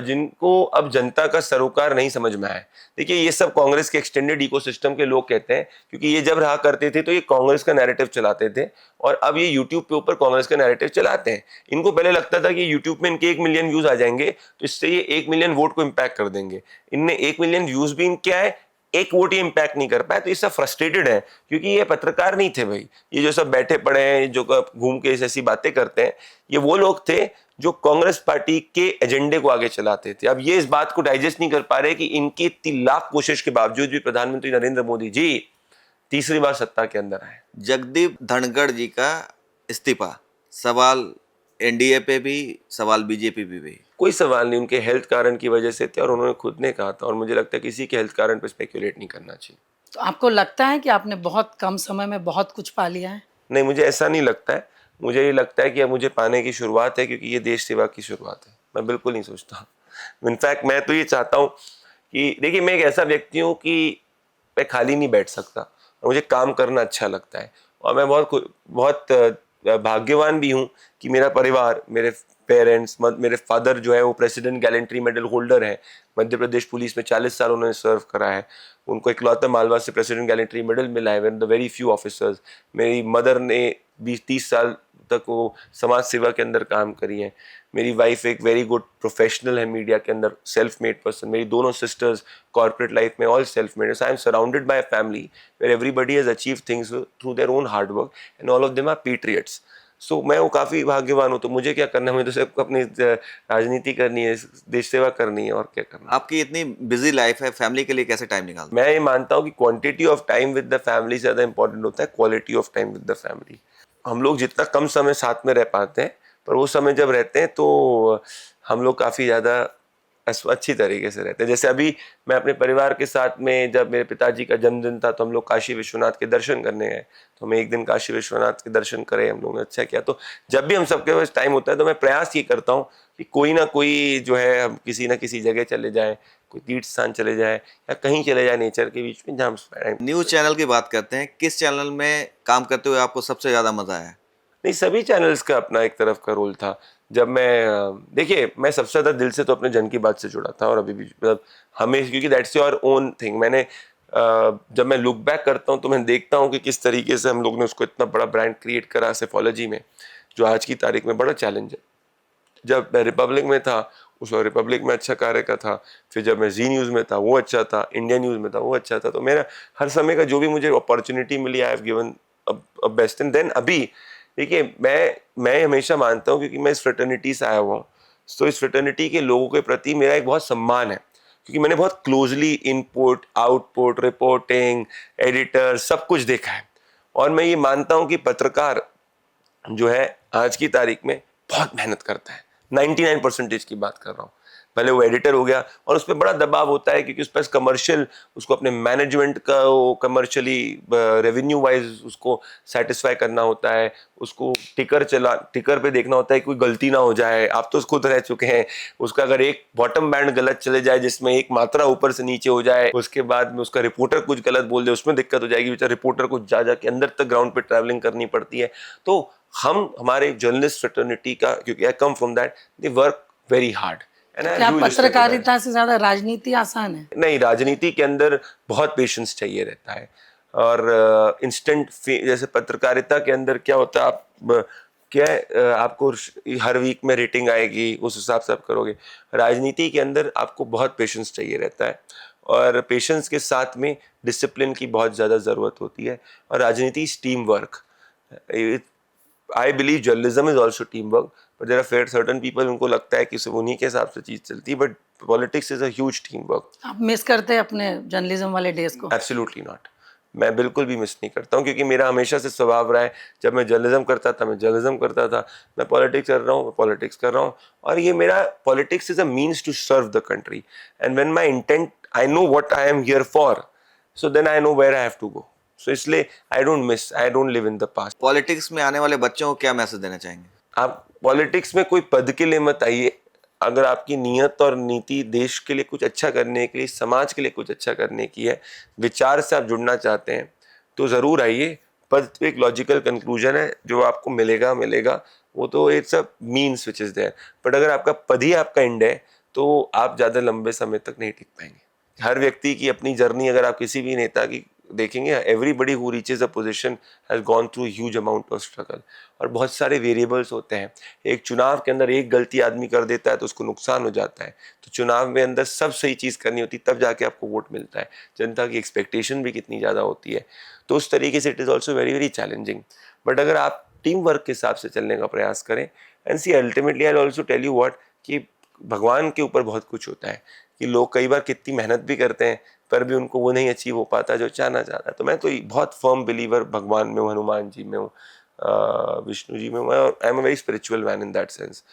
जिनको अब जनता का सरोकार नहीं समझ में आया। देखिए, ये सब कांग्रेस के एक्सटेंडेड इकोसिस्टम के लोग कहते हैं, क्योंकि ये जब रहा करते थे तो ये कांग्रेस का नैरेटिव चलाते थे, और अब ये यूट्यूब पे ऊपर कांग्रेस का नैरेटिव चलाते हैं। इनको पहले लगता था कि यूट्यूब में इनके 1 मिलियन व्यूज आ जाएंगे तो इससे ये 1 मिलियन वोट को इम्पैक्ट कर देंगे। इनने 1 मिलियन व्यूज भी इनके आए, 1 वोट ही इम्पैक्ट नहीं कर पाए। तो ये सब फ्रस्ट्रेटेड है, क्योंकि ये पत्रकार नहीं थे भाई। ये जो सब बैठे पड़े हैं, जो घूम के ऐसी बातें करते हैं, ये वो लोग थे जो कांग्रेस पार्टी के एजेंडे को आगे चलाते थे। अब ये इस बात को डाइजेस्ट नहीं कर पा रहे कि इनकी इतनी लाख कोशिश के बावजूद भी प्रधानमंत्री नरेंद्र मोदी जी तीसरी बार सत्ता के अंदर आए। जगदीप धनखड़ जी का इस्तीफा, सवाल एनडीए पे भी, सवाल बीजेपी पे भी। कोई सवाल नहीं, उनके हेल्थ कारण की वजह से थे और उन्होंने खुद ने कहा था, और मुझे लगता है किसी के हेल्थ कारण पर स्पेक्युलेट नहीं करना चाहिए। तो आपको लगता है कि आपने बहुत कम समय में बहुत कुछ पा लिया है? नहीं, मुझे ऐसा नहीं लगता है। मुझे ये लगता है कि अब मुझे पाने की शुरुआत है, क्योंकि ये देश सेवा की शुरुआत है। मैं बिल्कुल नहीं सोचता, इनफैक्ट मैं तो ये चाहता हूँ कि देखिए, मैं एक ऐसा व्यक्ति हूँ कि मैं खाली नहीं बैठ सकता और मुझे काम करना अच्छा लगता है। और मैं बहुत भाग्यवान भी हूँ कि मेरा परिवार, मेरे पेरेंट्स, मेरे फादर जो है वो प्रेसिडेंट गैलेंट्री मेडल होल्डर है, मध्य प्रदेश पुलिस में 40 साल उन्होंने सर्व करा है, उनको इकलौता मालवा से प्रेसिडेंट गैलेंट्री मेडल मिला है, one the very few officers. मेरी मदर ने 20-30 साल तक वो समाज सेवा के अंदर काम करी है। मेरी वाइफ एक वेरी गुड प्रोफेशनल है मीडिया के अंदर, सेल्फ मेड पर्सन। मेरी दोनों सिस्टर्स कॉर्पोरेट लाइफ में all self made. So I am surrounded by family where everybody has achieve things through their own hard work and all of them are patriots. So मैं वो काफ़ी भाग्यवान हूँ। तो मुझे क्या करना है, मुझे तो सिर्फ अपनी राजनीति करनी है, देश सेवा करनी है, और क्या करना है। आपकी इतनी बिजी लाइफ है, फैमिली के लिए कैसे टाइम निकालते मैं ये मानता हूँ कि quantity of time with the family से ज़्यादा इंपॉर्टेंट होता है quality of time with the family. हम लोग जितना कम समय साथ में रह पाते हैं, पर वो समय जब रहते हैं तो हम लोग काफ़ी ज़्यादा अच्छी तरीके से रहते हैं। जैसे अभी मैं अपने परिवार के साथ में, जब मेरे पिताजी का जन्मदिन था तो हम लोग काशी विश्वनाथ के दर्शन करने गए। तो हम एक दिन काशी विश्वनाथ के दर्शन करे, हम लोगों ने अच्छा किया। तो जब भी हम सबके पास टाइम होता है तो मैं प्रयास ये करता हूँ कि कोई ना कोई जो है, हम किसी ना किसी जगह चले जाएं, कोई तीर्थ स्थान चले जाए या कहीं चले जाए नेचर के बीच में, जहाँ न्यूज चैनल की बात करते हैं, किस चैनल में काम करते हुए आपको सबसे ज्यादा मजा आया? नहीं, सभी चैनल्स का अपना एक तरफ का रोल था। जब मैं देखिए, मैं सबसे ज़्यादा दिल से तो अपने जन की बात से जुड़ा था, और अभी भी मतलब हमें, क्योंकि दैट्स योर ओन थिंग। मैंने जब मैं लुक बैक करता हूँ तो मैं देखता हूँ कि किस तरीके से हम लोग ने उसको इतना बड़ा ब्रांड क्रिएट करा सेफोलॉजी में, जो आज की तारीख में बड़ा चैलेंज है। जब मैं रिपब्लिक में था, उस वक्त रिपब्लिक में अच्छा कार्य का था, फिर जब मैं जी न्यूज़ में था वो अच्छा था, इंडिया न्यूज़ में था वो अच्छा था। तो मेरा हर समय का जो भी मुझे अपॉर्चुनिटी मिली, I have given best. And then अभी देखिए, मैं हमेशा मानता हूँ, क्योंकि मैं इस फ्रेटर्निटी से आया हुआ हूँ, तो इस फ्रेटर्निटी के लोगों के प्रति मेरा एक बहुत सम्मान है, क्योंकि मैंने बहुत closely input, output, reporting, editor, सब कुछ देखा है। और मैं ये मानता हूँ कि पत्रकार जो है आज की तारीख में बहुत मेहनत करता है। 99% की बात कर रहा हूँ। भले वो एडिटर हो गया, और उस पर बड़ा दबाव होता है, क्योंकि उस पर कमर्शियल, उसको अपने मैनेजमेंट का कमर्शियली रेवेन्यू वाइज उसको सेटिस्फाई करना होता है, उसको टिकर पे देखना होता है कोई गलती ना हो जाए। आप तो खुद रह चुके हैं, उसका अगर एक बॉटम बैंड गलत चले जाए, जिसमें एक मात्रा ऊपर से नीचे हो जाए, उसके बाद में उसका रिपोर्टर कुछ गलत बोल दे, उसमें दिक्कत हो जाएगी। बेचारा रिपोर्टर को जा के अंदर तक ग्राउंड पे ट्रैवलिंग करनी पड़ती है। तो हमारे जर्नलिस्ट फ्रेटर्निटी का, क्योंकि I come from that, they work very hard. क्या पत्रकारिता से ज्यादा राजनीति आसान है? नहीं, राजनीति के अंदर बहुत पेशेंस चाहिए रहता है, और इंस्टेंट जैसे पत्रकारिता के अंदर क्या होता है, आप क्या है, आपको हर वीक में रेटिंग आएगी, उस हिसाब से आप करोगे। राजनीति के अंदर आपको बहुत पेशेंस चाहिए रहता है, और पेशेंस के साथ में डिसिप्लिन की बहुत ज़्यादा ज़रूरत होती है। और राजनीति is team work. I believe journalism is also team work, but there are certain people, उनको लगता है कि सिर्फ उन्हीं के हिसाब से चीज़ चलती है, but politics is a huge team work. आप मिस करते हैं अपने जर्नलिज्म वाले डेज को? Absolutely not. मैं बिल्कुल भी मिस नहीं करता हूँ, क्योंकि मेरा हमेशा से स्वभाव रहा है, जब मैं जर्नलिज्म करता था मैं जर्नलिज्म करता था, मैं पॉलिटिक्स कर रहा हूँ मैं पॉलिटिक्स कर रहा हूँ। और ये मेरा politics is a means to serve the country, and when my intent, I know what I am here for, so then I know where I have to go. So इसलिए I don't live in the past. Politics में आने वाले बच्चों को क्या मैसेज देना चाहेंगे? आप पॉलिटिक्स में कोई पद के लिए मत आइए। अगर आपकी नीयत और नीति देश के लिए कुछ अच्छा करने के लिए, समाज के लिए कुछ अच्छा करने की है, विचार से आप जुड़ना चाहते हैं, तो ज़रूर आइए। पद तो एक लॉजिकल कंक्लूजन है, जो आपको मिलेगा, वो तो it's a means which is there. But अगर आपका पद ही आपका एंड है, तो आप ज़्यादा लंबे समय तक नहीं टिक पाएंगे। हर व्यक्ति की अपनी जर्नी, अगर आप किसी भी नेता की देखेंगे, everybody who reaches a position has gone through huge amount of struggle, और बहुत सारे वेरिएबल्स होते हैं। एक चुनाव के अंदर एक गलती आदमी कर देता है तो उसको नुकसान हो जाता है। तो चुनाव में अंदर सब सही चीज़ करनी होती, तब जाके आपको वोट मिलता है। जनता की एक्सपेक्टेशन भी कितनी ज़्यादा होती है, तो उस तरीके से it is also very very challenging. But अगर आप टीम वर्क के हिसाब से चलने का प्रयास करें, and see ultimately I also tell you what, कि भगवान के ऊपर बहुत कुछ होता है, कि लोग कई बार कितनी मेहनत भी करते हैं पर भी उनको वो नहीं अचीव हो पाता जो चाहना चाहता है। तो मैं तो बहुत फर्म बिलीवर भगवान में हूँ, हनुमान जी में हूँ, विष्णु जी में हूँ, और I am a very spiritual man in that sense.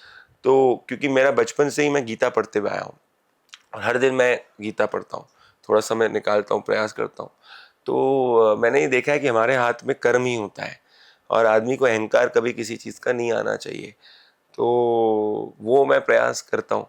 तो क्योंकि मेरा बचपन से ही मैं गीता पढ़ते हुए आया हूँ, और हर दिन मैं गीता पढ़ता हूँ, थोड़ा समय निकालता हूँ, प्रयास करता हूँ। तो मैंने ये देखा है कि हमारे हाथ में कर्म ही होता है, और आदमी को अहंकार कभी किसी चीज़ का नहीं आना चाहिए। तो वो मैं प्रयास करता हूँ,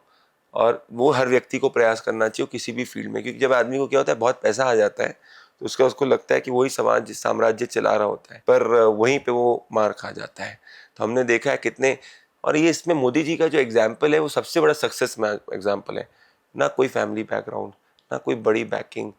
और वो हर व्यक्ति को प्रयास करना चाहिए किसी भी फील्ड में। क्योंकि जब आदमी को क्या होता है, बहुत पैसा आ जाता है, तो उसका उसको लगता है कि वही समाज साम्राज्य चला रहा होता है, पर वहीं पे वो मार खा जाता है। तो हमने देखा है कितने, और ये इसमें मोदी जी का जो एग्जाम्पल है वो सबसे बड़ा सक्सेस में एग्जाम्पल है। ना कोई फैमिली बैकग्राउंड, ना कोई बड़ी बैकिंग,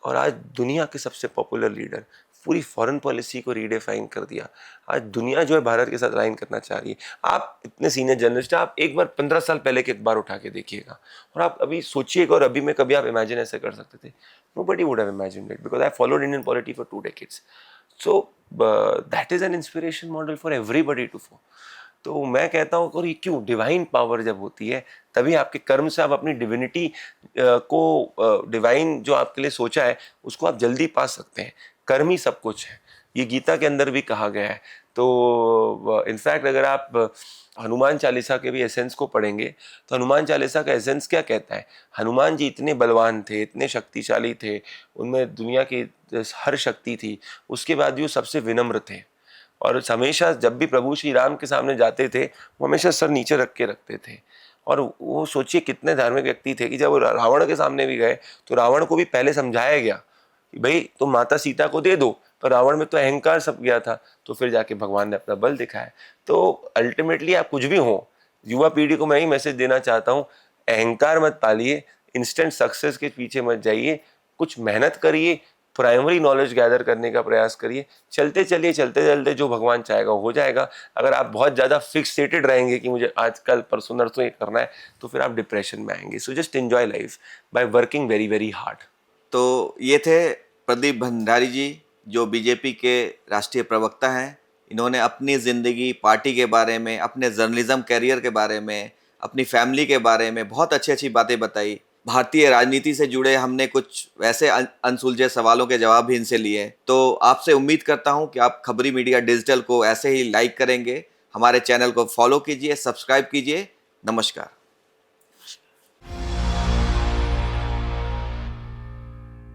और आज दुनिया के सबसे पॉपुलर लीडर, पूरी फॉरेन पॉलिसी को रीडिफाइन कर दिया। आज दुनिया जो है भारत के साथ लाइन करना चाह रही है। आप इतने सीनियर जर्नलिस्ट, आप एक बार 15 साल पहले के अखबार उठा के देखिएगा और आप अभी सोचिएगा, और अभी में कभी आप इमेजिन ऐसे कर सकते थे? Nobody would have imagined it, because I followed Indian polity for 2 decades. So that is an inspiration model for everybody to follow. तो मैं कहता हूँ, और ये क्यों, डिवाइन पावर जब होती है तभी आपके कर्म से आप अपनी डिविनिटी को, डिवाइन जो आपके लिए सोचा है उसको आप जल्दी पा सकते हैं। कर्म ही सब कुछ है, ये गीता के अंदर भी कहा गया है। तो इनफैक्ट अगर आप हनुमान चालीसा के भी एसेंस को पढ़ेंगे तो हनुमान चालीसा का एसेंस क्या कहता है? हनुमान जी इतने बलवान थे, इतने शक्तिशाली थे, उनमें दुनिया की हर शक्ति थी, उसके बाद भी वो सबसे विनम्र थे। और हमेशा जब भी प्रभु श्री राम के सामने जाते थे वो हमेशा सर नीचे रख के रखते थे। और वो सोचिए कितने धार्मिक व्यक्ति थे कि जब वो रावण के सामने भी गए तो रावण को भी पहले समझाया गया कि भाई तुम माता सीता को दे दो, पर रावण में तो अहंकार सब गया था, तो फिर जाके भगवान ने अपना बल दिखाया। तो अल्टीमेटली आप कुछ भी हो, युवा पीढ़ी को मैं ही मैसेज देना चाहता हूँ, अहंकार मत पालिए, इंस्टेंट सक्सेस के पीछे मत जाइए, कुछ मेहनत करिए, प्राइमरी नॉलेज गैदर करने का प्रयास करिए, चलते चलिए, चलते चलते जो भगवान चाहेगा हो जाएगा। अगर आप बहुत ज़्यादा फिक्सेटेड रहेंगे कि मुझे आजकल परसों नरसों ये करना है, तो फिर आप डिप्रेशन में आएंगे। So just enjoy life by working very very hard. तो ये थे प्रदीप भंडारी जी, जो बीजेपी के राष्ट्रीय प्रवक्ता हैं। इन्होंने अपनी ज़िंदगी, पार्टी के बारे में, अपने जर्नलिज्म कैरियर के बारे में, अपनी फैमिली के बारे में बहुत अच्छी अच्छी बातें बताई। भारतीय राजनीति से जुड़े हमने कुछ वैसे अनसुलझे सवालों के जवाब भी इनसे लिए। तो आपसे उम्मीद करता हूं कि आप खबरी मीडिया डिजिटल को ऐसे ही लाइक करेंगे। हमारे चैनल को फॉलो कीजिए, सब्सक्राइब कीजिए। नमस्कार।